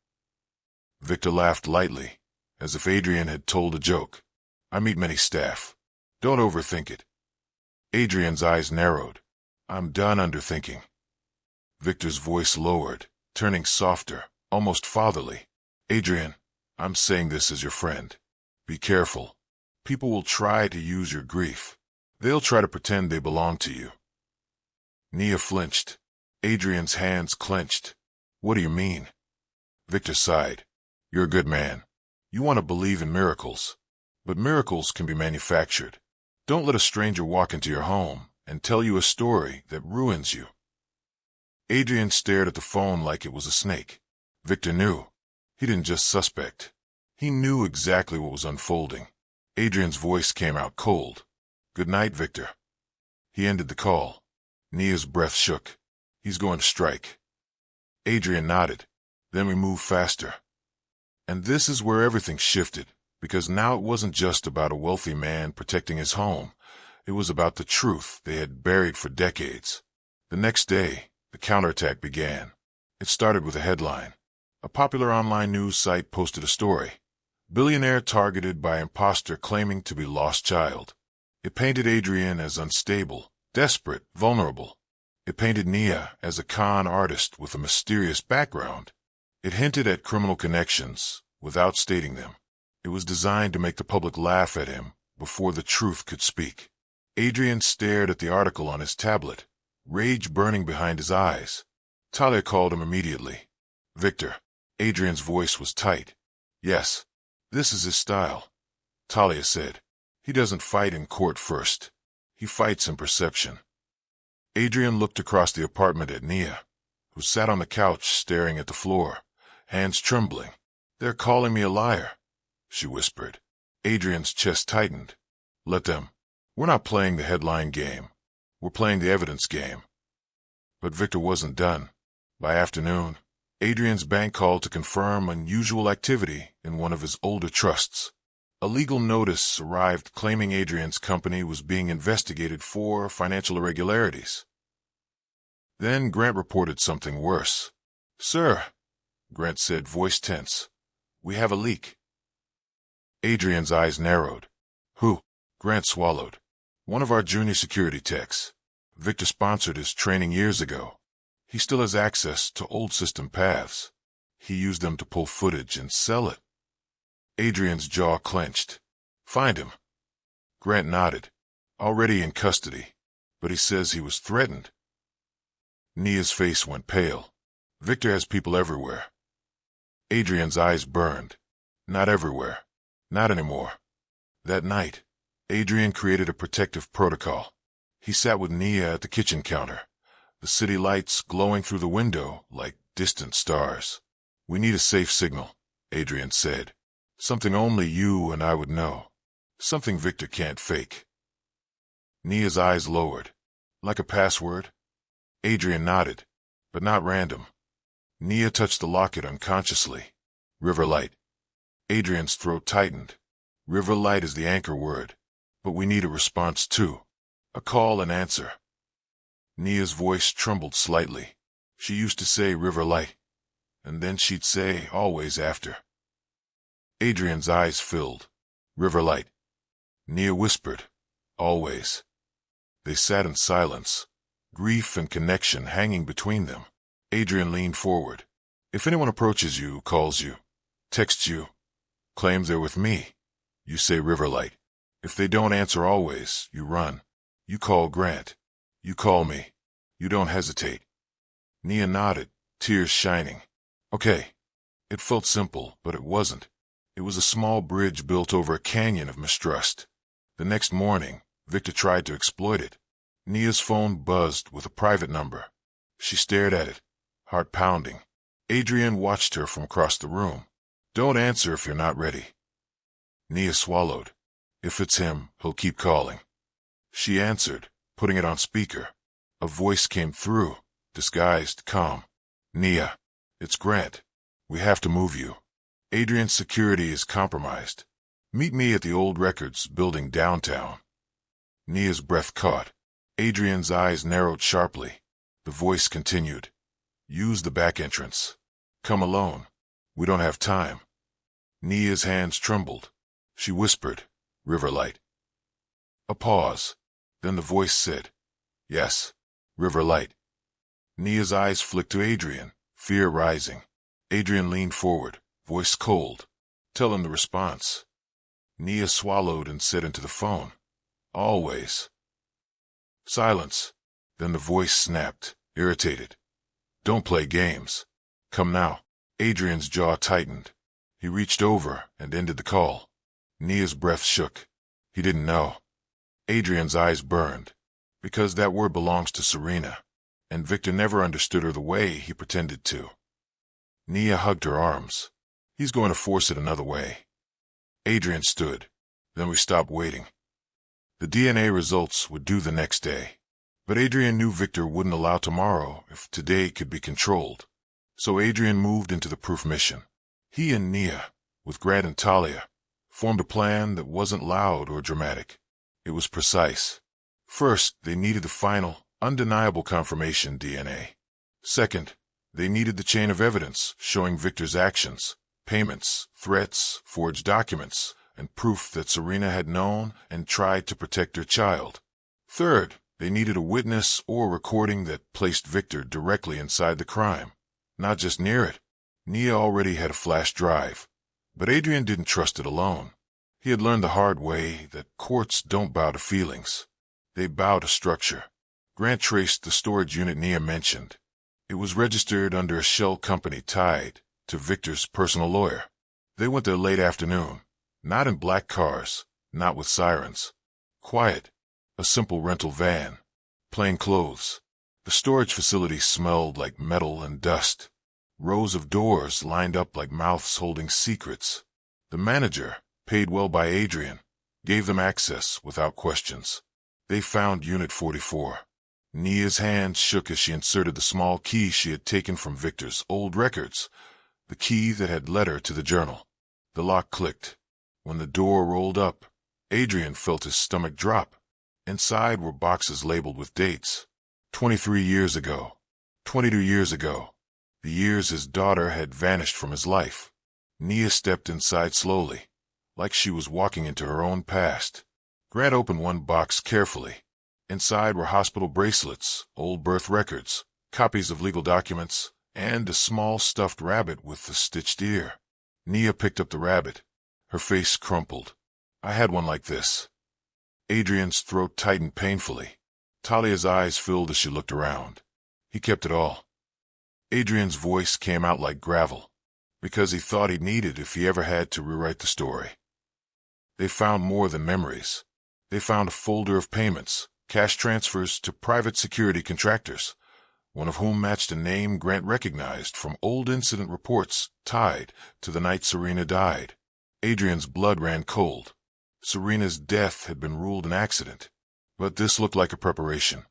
[SPEAKER 1] Victor laughed lightly, as if Adrian had told a joke. I meet many staff. Don't overthink it. Adrian's eyes narrowed. I'm done underthinking. Victor's voice lowered, turning softer, almost fatherly. Adrian, I'm saying this as your friend. Be careful. People will try to use your grief. They'll try to pretend they belong to you. Nia flinched. Adrian's hands clenched. What do you mean? Victor sighed. You're a good man. You want to believe in miracles. But miracles can be manufactured. Don't let a stranger walk into your home and tell you a story that ruins you. Adrian stared at the phone like it was a snake. Victor knew. He didn't just suspect. He knew exactly what was unfolding. Adrian's voice came out cold. Good night, Victor. He ended the call. Nia's breath shook. He's going to strike. Adrian nodded. Then we moved faster. And this is where everything shifted, because now it wasn't just about a wealthy man protecting his home. It was about the truth they had buried for decades. The next day, the counterattack began. It started with a headline. A popular online news site posted a story. Billionaire targeted by imposter claiming to be lost child. It painted Adrian as unstable, desperate, vulnerable. It painted Nia as a con artist with a mysterious background. It hinted at criminal connections without stating them. It was designed to make the public laugh at him before the truth could speak. Adrian stared at the article on his tablet, rage burning behind his eyes. Talia called him immediately. "Victor." Adrian's voice was tight. "Yes, this is his style," Talia said. "He doesn't fight in court first. He fights in perception." Adrian looked across the apartment at Nia, who sat on the couch staring at the floor, hands trembling. "They're calling me a liar," she whispered. Adrian's chest tightened. "Let them. We're not playing the headline game. We're playing the evidence game." But Victor wasn't done. By afternoon, Adrian's bank called to confirm unusual activity in one of his older trusts. A legal notice arrived claiming Adrian's company was being investigated for financial irregularities. Then Grant reported something worse. "Sir," Grant said, voice tense, "we have a leak." Adrian's eyes narrowed. "Who?" Grant swallowed. "One of our junior security techs. Victor sponsored his training years ago. He still has access to old system paths. He used them to pull footage and sell it." Adrian's jaw clenched. "Find him." Grant nodded. "Already in custody, but he says he was threatened." Nia's face went pale. "Victor has people everywhere." Adrian's eyes burned. "Not everywhere. Not anymore." That night, Adrian created a protective protocol. He sat with Nia at the kitchen counter, the city lights glowing through the window like distant stars. "We need a safe signal," Adrian said. "Something only you and I would know. Something Victor can't fake." Nia's eyes lowered. "Like a password?" Adrian nodded, but not random. Nia touched the locket unconsciously. "Riverlight." Adrian's throat tightened. "Riverlight is the anchor word, but we need a response too. A call and answer." Nia's voice trembled slightly. She used to say Riverlight, and then she'd say always after. Adrian's eyes filled. "Riverlight." Nia whispered, "Always." They sat in silence, grief and connection hanging between them. Adrian leaned forward. "If anyone approaches you, calls you, texts you, claims they're with me, you say Riverlight. If they don't answer always, you run. You call Grant. You call me. You don't hesitate." Nia nodded, tears shining. "Okay." It felt simple, but it wasn't. It was a small bridge built over a canyon of mistrust. The next morning, Victor tried to exploit it. Nia's phone buzzed with a private number. She stared at it, heart pounding. Adrian watched her from across the room. "Don't answer if you're not ready." Nia swallowed. "If it's him, he'll keep calling." She answered, putting it on speaker. A voice came through, disguised, calm. "Nia, it's Grant. We have to move you. Adrian's security is compromised. Meet me at the Old Records building downtown." Nia's breath caught. Adrian's eyes narrowed sharply. The voice continued. "Use the back entrance. Come alone. We don't have time." Nia's hands trembled. She whispered, "Riverlight." A pause. Then the voice said, "Yes, Riverlight." Nia's eyes flicked to Adrian, fear rising. Adrian leaned forward, voice cold. "Tell him the response." Nia swallowed and said into the phone, "Always." Silence. Then the voice snapped, irritated. "Don't play games. Come now." Adrian's jaw tightened. He reached over and ended the call. Nia's breath shook. He didn't know. Adrian's eyes burned, because that word belongs to Serena, and Victor never understood her the way he pretended to. Nia hugged her arms. He's going to force it another way. Adrian stood. Then we stopped waiting. The DNA results would due the next day, but Adrian knew Victor wouldn't allow tomorrow if today could be controlled. So Adrian moved into the proof mission. He and Nia, with Grant and Talia, formed a plan that wasn't loud or dramatic. It was precise. First, they needed the final, undeniable confirmation DNA. Second, they needed the chain of evidence showing Victor's actions, payments, threats, forged documents, and proof that Serena had known and tried to protect her child. Third, they needed a witness or recording that placed Victor directly inside the crime, not just near it. Nia already had a flash drive. But Adrian didn't trust it alone. He had learned the hard way that courts don't bow to feelings. They bow to structure. Grant traced the storage unit Nia mentioned. It was registered under a shell company tied to Victor's personal lawyer. They went there late afternoon, not in black cars, not with sirens. Quiet, a simple rental van, plain clothes. The storage facility smelled like metal and dust. Rows of doors lined up like mouths holding secrets. The manager, paid well by Adrian, gave them access without questions. They found Unit 44. Nia's hand shook as she inserted the small key she had taken from Victor's old records, the key that had led her to the journal. The lock clicked. When the door rolled up, Adrian felt his stomach drop. Inside were boxes labeled with dates. 23 years ago. 22 years ago. The years his daughter had vanished from his life. Nia stepped inside slowly, like she was walking into her own past. Grant opened one box carefully. Inside were hospital bracelets, old birth records, copies of legal documents, and a small stuffed rabbit with a stitched ear. Nia picked up the rabbit. Her face crumpled. I had one like this. Adrian's throat tightened painfully. Talia's eyes filled as she looked around. He kept it all. Adrian's voice came out like gravel, because he thought he'd need it if he ever had to rewrite the story. They found more than memories. They found a folder of payments, cash transfers to private security contractors, one of whom matched a name Grant recognized from old incident reports tied to the night Serena died. Adrian's blood ran cold. Serena's death had been ruled an accident, but this looked like a preparation.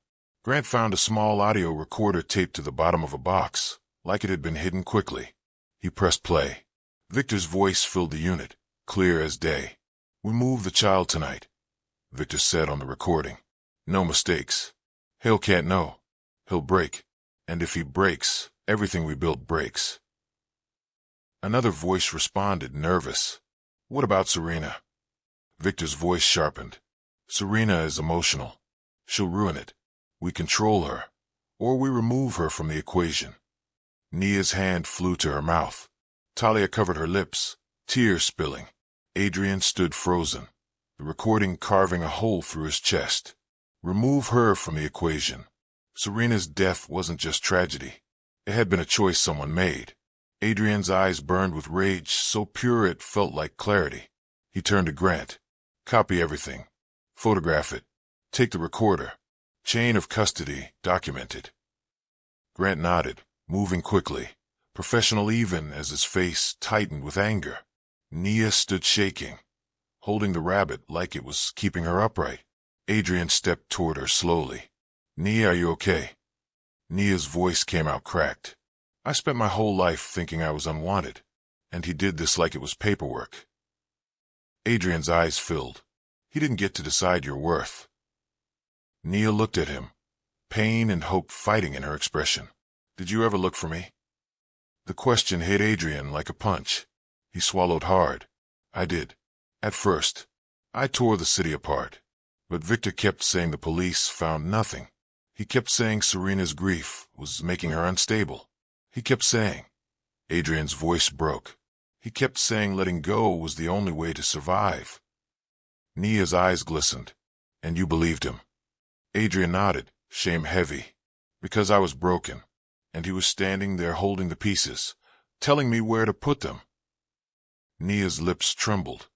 [SPEAKER 1] Grant found a small audio recorder taped to the bottom of a box, like it had been hidden quickly. He pressed play. Victor's voice filled the unit, clear as day. We moved the child tonight, Victor said on the recording. No mistakes. Hale can't know. He'll break. And if he breaks, everything we built breaks. Another voice responded, nervous. What about Serena? Victor's voice sharpened. Serena is emotional. She'll ruin it. We control her, or we remove her from the equation. Nia's hand flew to her mouth. Talia covered her lips, tears spilling. Adrian stood frozen, the recording carving a hole through his chest. Remove her from the equation. Serena's death wasn't just tragedy. It had been a choice someone made. Adrian's eyes burned with rage so pure it felt like clarity. He turned to Grant. Copy everything. Photograph it. Take the recorder. Chain of custody documented. Grant nodded, moving quickly, professional even as his face tightened with anger. Nia stood shaking, holding the rabbit like it was keeping her upright. Adrian stepped toward her slowly. Nia, are you okay? Nia's voice came out cracked. I spent my whole life thinking I was unwanted, and he did this like it was paperwork. Adrian's eyes filled. He didn't get to decide your worth. Nia looked at him, pain and hope fighting in her expression. Did you ever look for me? The question hit Adrian like a punch. He swallowed hard. I did. At first. I tore the city apart. But Victor kept saying the police found nothing. He kept saying Serena's grief was making her unstable. He kept saying. Adrian's voice broke. He kept saying letting go was the only way to survive. Nia's eyes glistened. And you believed him? Adrian nodded, shame heavy. Because I was broken. And he was standing there holding the pieces, telling me where to put them. Nia's lips trembled,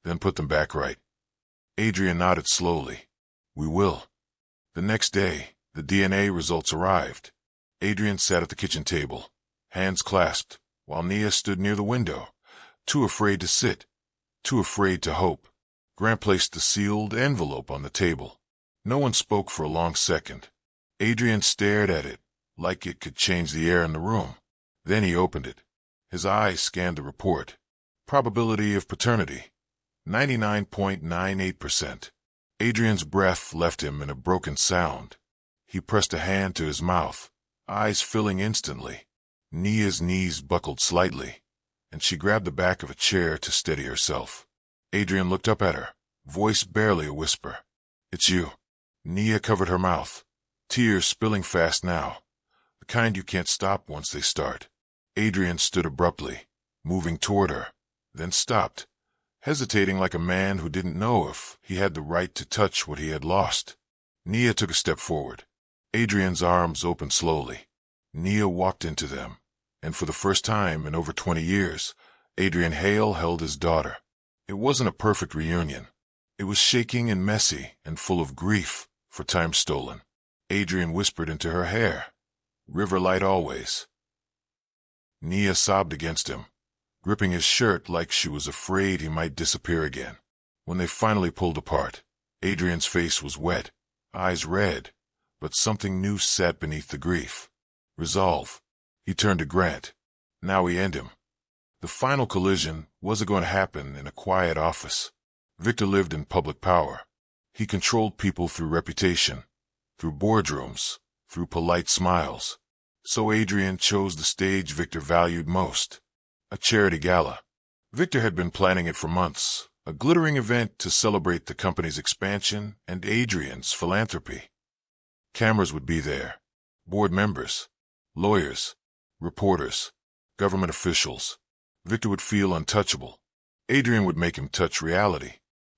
[SPEAKER 1] then put them back right. Adrian nodded slowly. We will. The next day, the DNA results arrived. Adrian sat at the kitchen table, hands clasped, while Nia stood near the window, too afraid to sit, too afraid to hope. Grant placed the sealed envelope on the table. No one spoke for a long second. Adrian stared at it, like it could change the air in the room. Then he opened it. His eyes scanned the report. Probability of paternity, 99.98%. Adrian's breath left him in a broken sound. He pressed a hand to his mouth, eyes filling instantly. Nia's knees buckled slightly, and she grabbed the back of a chair to steady herself. Adrian looked up at her, voice barely a whisper. It's you. Nia covered her mouth, tears spilling fast now, the kind you can't stop once they start. Adrian stood abruptly, moving toward her, then stopped, hesitating like a man who didn't know if he had the right to touch what he had lost. Nia took a step forward. Adrian's arms opened slowly. Nia walked into them, and for the first time in over 20 years, Adrian Hale held his daughter. It wasn't a perfect reunion. It was shaking and messy and full of grief for time stolen. Adrian whispered into her hair, "River light always." Nia sobbed against him, gripping his shirt like she was afraid he might disappear again. When they finally pulled apart, Adrian's face was wet, eyes red, but something new sat beneath the grief. Resolve. He turned to Grant. Now he ended him. The final collision wasn't going to happen in a quiet office. Victor lived in public power. He controlled people through reputation, through boardrooms, through polite smiles. So Adrian chose the stage Victor valued most, a charity gala. Victor had been planning it for months, a glittering event to celebrate the company's expansion and Adrian's philanthropy. Cameras would be there, board members, lawyers, reporters, government officials. Victor would feel untouchable. Adrian would make him touch reality.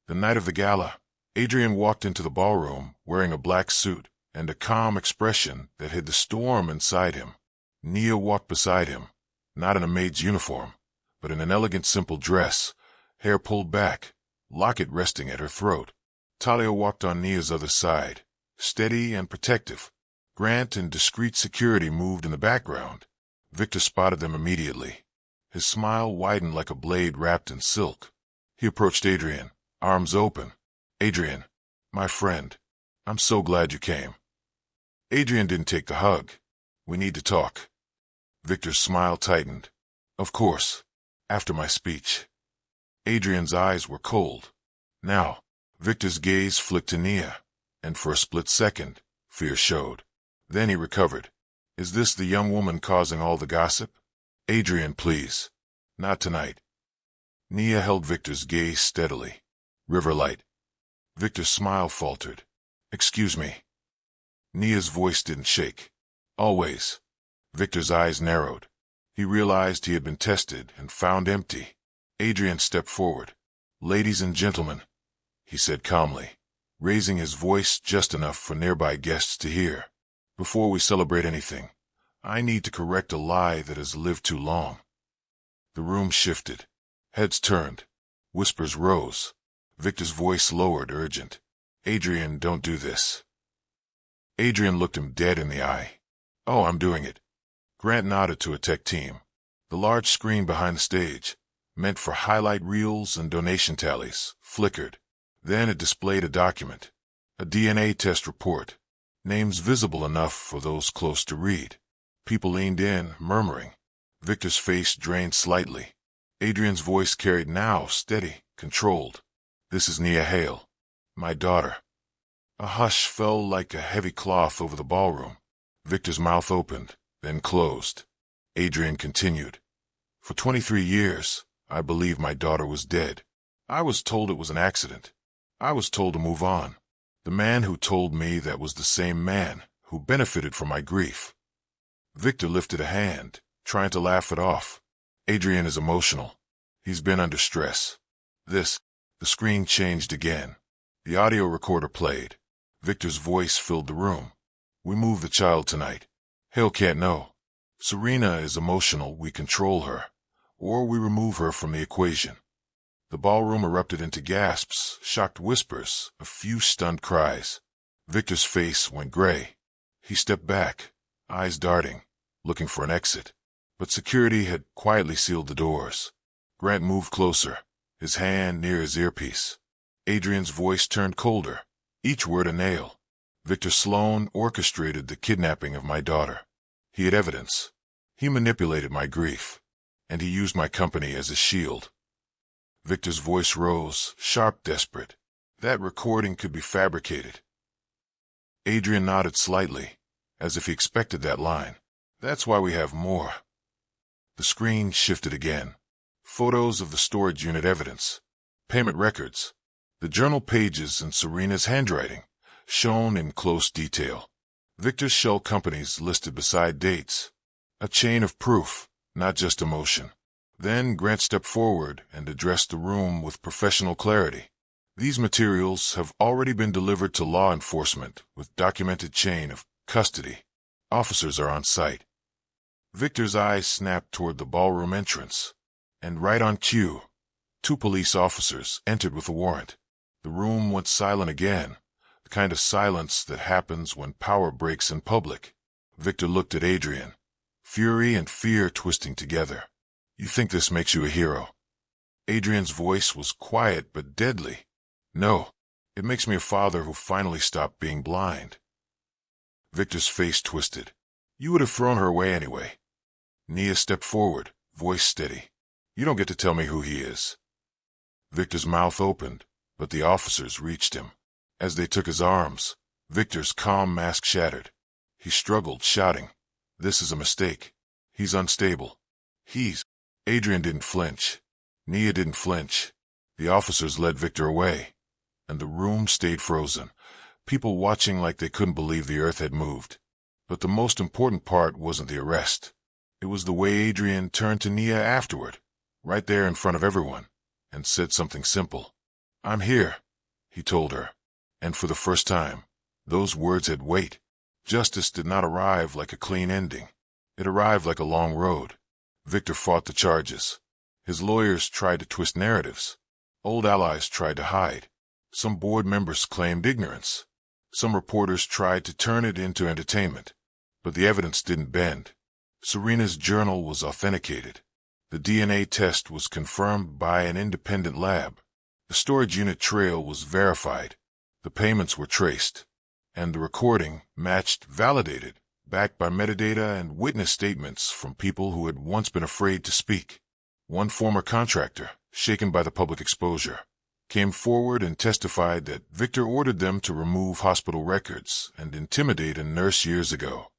[SPEAKER 1] The night of the gala, Adrian walked into the ballroom wearing a black suit and a calm expression that hid the storm inside him. Nia walked beside him, not in a maid's uniform, but in an elegant simple dress, hair pulled back, locket resting at her throat. Talia walked on Nia's other side, steady and protective. Grant and discreet security moved in the background. Victor spotted them immediately. His smile widened like a blade wrapped in silk. He approached Adrian, arms open. "Adrian, my friend, I'm so glad you came." Adrian didn't take the hug. "We need to talk." Victor's smile tightened. "Of course, after my speech." Adrian's eyes were cold. Now, Victor's gaze flicked to Nia, and for a split second, fear showed. Then he recovered. "Is this the young woman causing all the gossip?" "Adrian, please. Not tonight." Nia held Victor's gaze steadily. "Riverlight." Victor's smile faltered. "Excuse me." Nia's voice didn't shake. "Always." Victor's eyes narrowed. He realized he had been tested and found empty. Adrian stepped forward. "Ladies and gentlemen," he said calmly, raising his voice just enough for nearby guests to hear. "Before we celebrate anything, I need to correct a lie that has lived too long." The room shifted. Heads turned. Whispers rose. Victor's voice lowered, urgent. "Adrian, don't do this." Adrian looked him dead in the eye. "Oh, I'm doing it." Grant nodded to a tech team. The large screen behind the stage, meant for highlight reels and donation tallies, flickered. Then it displayed a document, a DNA test report, names visible enough for those close to read. People leaned in, murmuring. Victor's face drained slightly. Adrian's voice carried now, steady, controlled. "This is Nia Hale, my daughter." A hush fell like a heavy cloth over the ballroom. Victor's mouth opened, then closed. Adrian continued. "For 23 years, I believed my daughter was dead. I was told it was an accident. I was told to move on. The man who told me that was the same man who benefited from my grief." Victor lifted a hand, trying to laugh it off. "Adrian is emotional. He's been under stress." The screen changed again. The audio recorder played. Victor's voice filled the room. "We move the child tonight. Hale can't know. Serena is emotional, we control her, or we remove her from the equation." The ballroom erupted into gasps, shocked whispers, a few stunned cries. Victor's face went gray. He stepped back, eyes darting, looking for an exit. But security had quietly sealed the doors. Grant moved closer, his hand near his earpiece. Adrian's voice turned colder, each word a nail. "Victor Sloan orchestrated the kidnapping of my daughter. He had evidence. He manipulated my grief, and he used my company as a shield." Victor's voice rose, sharp, desperate. "That recording could be fabricated." Adrian nodded slightly, as if he expected that line. "That's why we have more." The screen shifted again. Photos of the storage unit evidence, payment records, the journal pages in Serena's handwriting, shown in close detail. Victor's shell companies listed beside dates. A chain of proof, not just emotion. Then Grant stepped forward and addressed the room with professional clarity. These materials have already been delivered to law enforcement with documented chain of custody. Officers are on site. Victor's eyes snapped toward the ballroom entrance, and right on cue, 2 police officers entered with a warrant. The room went silent again, the kind of silence that happens when power breaks in public. Victor looked at Adrian, fury and fear twisting together. "You think this makes you a hero?" Adrian's voice was quiet but deadly. "No, it makes me a father who finally stopped being blind." Victor's face twisted. "You would have thrown her away anyway." Nia stepped forward, voice steady. "You don't get to tell me who he is." Victor's mouth opened, but the officers reached him. As they took his arms, Victor's calm mask shattered. He struggled, shouting, "This is a mistake. He's unstable. He's—" Adrian didn't flinch. Nia didn't flinch. The officers led Victor away, and the room stayed frozen, people watching like they couldn't believe the earth had moved. But the most important part wasn't the arrest. It was the way Adrian turned to Nia afterward, right there in front of everyone, and said something simple. "I'm here," he told her. And for the first time, those words had weight. Justice did not arrive like a clean ending. It arrived like a long road. Victor fought the charges. His lawyers tried to twist narratives. Old allies tried to hide. Some board members claimed ignorance. Some reporters tried to turn it into entertainment. But the evidence didn't bend. Serena's journal was authenticated. The DNA test was confirmed by an independent lab. The storage unit trail was verified. The payments were traced. And the recording matched, validated, backed by metadata and witness statements from people who had once been afraid to speak. One former contractor, shaken by the public exposure, came forward and testified that Victor ordered them to remove hospital records and intimidate a nurse years ago.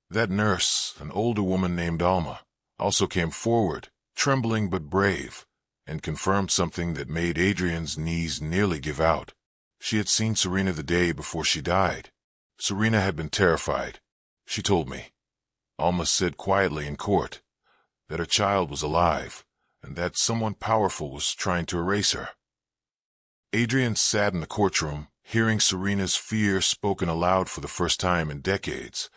[SPEAKER 1] That nurse, an older woman named Alma, also came forward, trembling but brave, and confirmed something that made Adrian's knees nearly give out. She had seen Serena the day before she died. Serena had been terrified. "She told me," Alma said quietly in court, "that her child was alive, and that someone powerful was trying to erase her." Adrian sat in the courtroom, hearing Serena's fear spoken aloud for the first time in decades,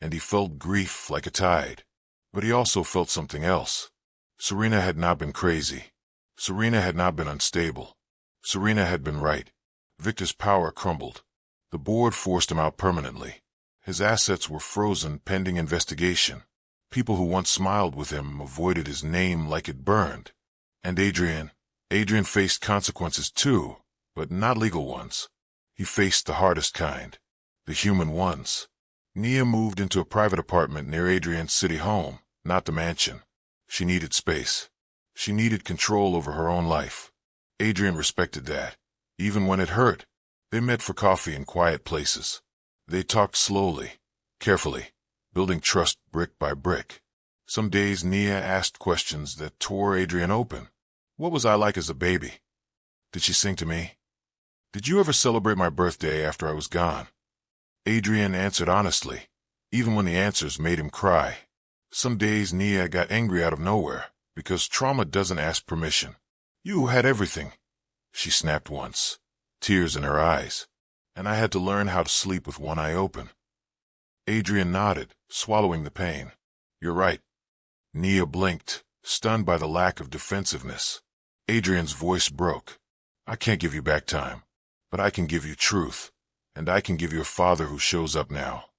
[SPEAKER 1] and he felt grief like a tide. But he also felt something else. Serena had not been crazy. Serena had not been unstable. Serena had been right. Victor's power crumbled. The board forced him out permanently. His assets were frozen pending investigation. People who once smiled with him avoided his name like it burned. And Adrian faced consequences too, but not legal ones. He faced the hardest kind, the human ones. Nia moved into a private apartment near Adrian's city home, not the mansion. She needed space. She needed control over her own life. Adrian respected that, even when it hurt. They met for coffee in quiet places. They talked slowly, carefully, building trust brick by brick. Some days Nia asked questions that tore Adrian open. What was I like as a baby? Did she sing to me? Did you ever celebrate my birthday after I was gone? Adrian answered honestly, even when the answers made him cry. Some days Nia got angry out of nowhere, because trauma doesn't ask permission. "You had everything," she snapped once, tears in her eyes, "and I had to learn how to sleep with one eye open." Adrian nodded, swallowing the pain. "You're right." Nia blinked, stunned by the lack of defensiveness. Adrian's voice broke. "I can't give you back time, but I can give you truth, and I can give you a father who shows up now."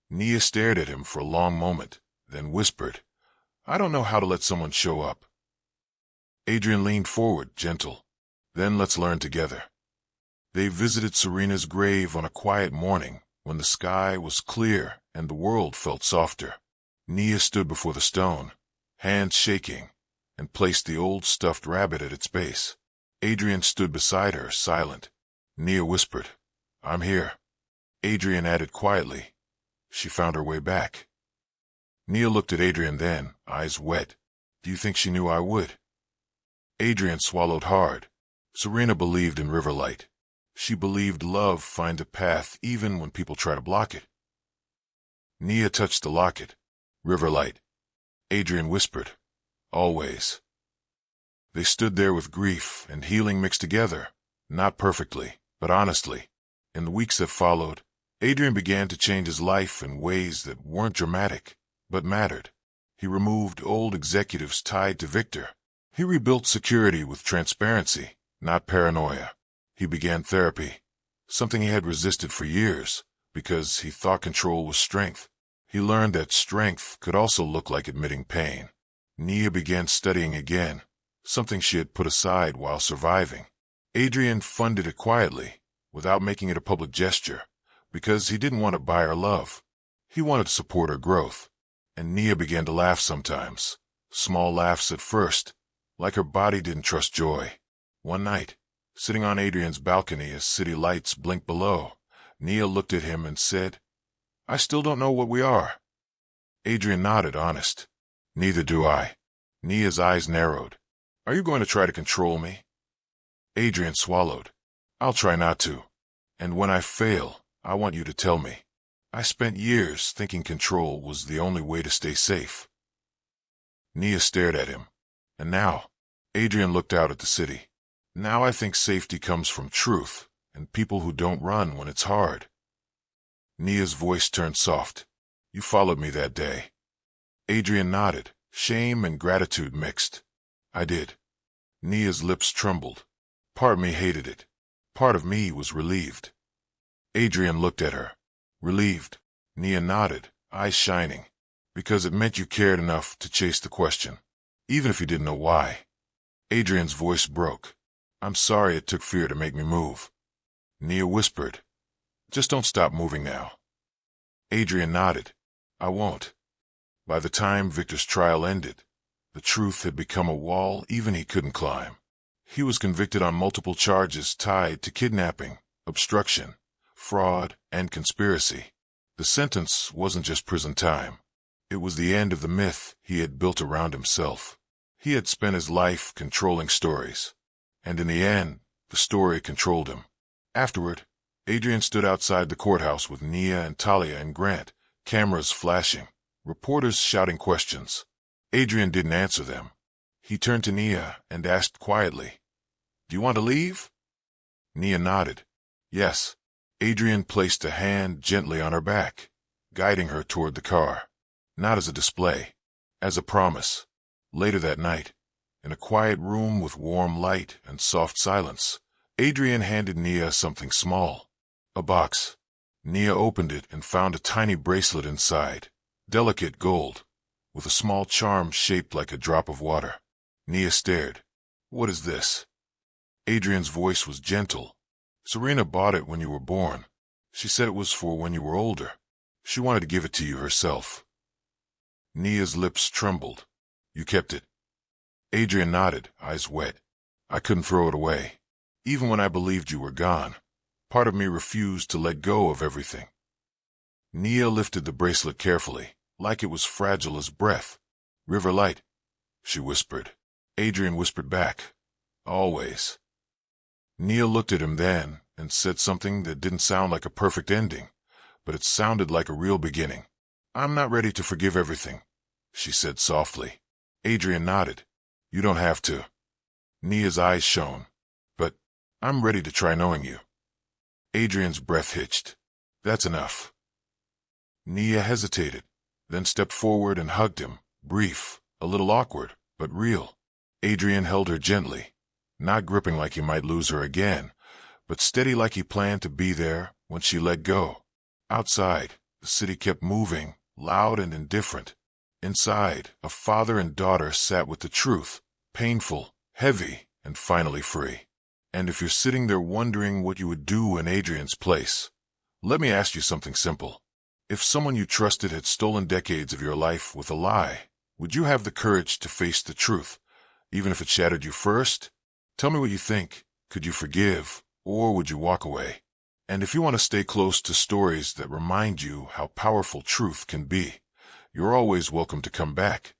[SPEAKER 1] Nia stared at him for a long moment, then whispered, "I don't know how to let someone show up." Adrian leaned forward, gentle. "Then let's learn together." They visited Serena's grave on a quiet morning when the sky was clear and the world felt softer. Nia stood before the stone, hands shaking, and placed the old stuffed rabbit at its base. Adrian stood beside her, silent. Nia whispered, "I'm here." Adrian added quietly, "She found her way back." Nia looked at Adrian then, eyes wet. "Do you think she knew I would?" Adrian swallowed hard. Serena believed in Riverlight. She believed love finds a path even when people try to block it. Nia touched the locket. "Riverlight." Adrian whispered, "Always." They stood there with grief and healing mixed together, not perfectly, but honestly. In the weeks that followed, Adrian began to change his life in ways that weren't dramatic, but mattered. He removed old executives tied to Victor. He rebuilt security with transparency, not paranoia. He began therapy, something he had resisted for years, because he thought control was strength. He learned that strength could also look like admitting pain. Nia began studying again, something she had put aside while surviving. Adrian funded it quietly, without making it a public gesture, because he didn't want to buy her love. He wanted to support her growth. And Nia began to laugh sometimes, small laughs at first, like her body didn't trust joy. One night, sitting on Adrian's balcony as city lights blinked below, Nia looked at him and said, "I still don't know what we are." Adrian nodded, honest. "Neither do I." Nia's eyes narrowed. "Are you going to try to control me?" Adrian swallowed. "I'll try not to. And when I fail, I want you to tell me. I spent years thinking control was the only way to stay safe." Nia stared at him. "And now?" Adrian looked out at the city. "Now I think safety comes from truth, and people who don't run when it's hard." Nia's voice turned soft. "You followed me that day." Adrian nodded, shame and gratitude mixed. "I did." Nia's lips trembled. Part of me hated it. Part of me was relieved. Adrian looked at her. "Relieved?" Nia nodded, eyes shining. "Because it meant you cared enough to chase the question, even if you didn't know why." Adrian's voice broke. "I'm sorry it took fear to make me move." Nia whispered, "Just don't stop moving now." Adrian nodded. "I won't." By the time Victor's trial ended, the truth had become a wall even he couldn't climb. He was convicted on multiple charges tied to kidnapping, obstruction, fraud, and conspiracy. The sentence wasn't just prison time. It was the end of the myth he had built around himself. He had spent his life controlling stories. And in the end, the story controlled him. Afterward, Adrian stood outside the courthouse with Nia and Talia and Grant, cameras flashing, reporters shouting questions. Adrian didn't answer them. He turned to Nia and asked quietly, "Do you want to leave?" Nia nodded. "Yes." Adrian placed a hand gently on her back, guiding her toward the car. Not as a display, as a promise. Later that night, in a quiet room with warm light and soft silence, Adrian handed Nia something small. A box. Nia opened it and found a tiny bracelet inside, delicate gold, with a small charm shaped like a drop of water. Nia stared. "What is this?" Adrian's voice was gentle. "Serena bought it when you were born. She said it was for when you were older. She wanted to give it to you herself." Nia's lips trembled. "You kept it?" Adrian nodded, eyes wet. "I couldn't throw it away. Even when I believed you were gone, part of me refused to let go of everything." Nia lifted the bracelet carefully, like it was fragile as breath. "River Light," she whispered. Adrian whispered back, "Always." Nia looked at him then and said something that didn't sound like a perfect ending, but it sounded like a real beginning. "I'm not ready to forgive everything," she said softly. Adrian nodded. "You don't have to." Nia's eyes shone. "But I'm ready to try knowing you." Adrian's breath hitched. "That's enough." Nia hesitated, then stepped forward and hugged him, brief, a little awkward, but real. Adrian held her gently, not gripping like he might lose her again, but steady like he planned to be there when she let go. Outside, the city kept moving, loud and indifferent. Inside, a father and daughter sat with the truth, painful, heavy, and finally free. And if you're sitting there wondering what you would do in Adrian's place, let me ask you something simple. If someone you trusted had stolen decades of your life with a lie, would you have the courage to face the truth, even if it shattered you first? Tell me what you think. Could you forgive, or would you walk away? And if you want to stay close to stories that remind you how powerful truth can be, you're always welcome to come back.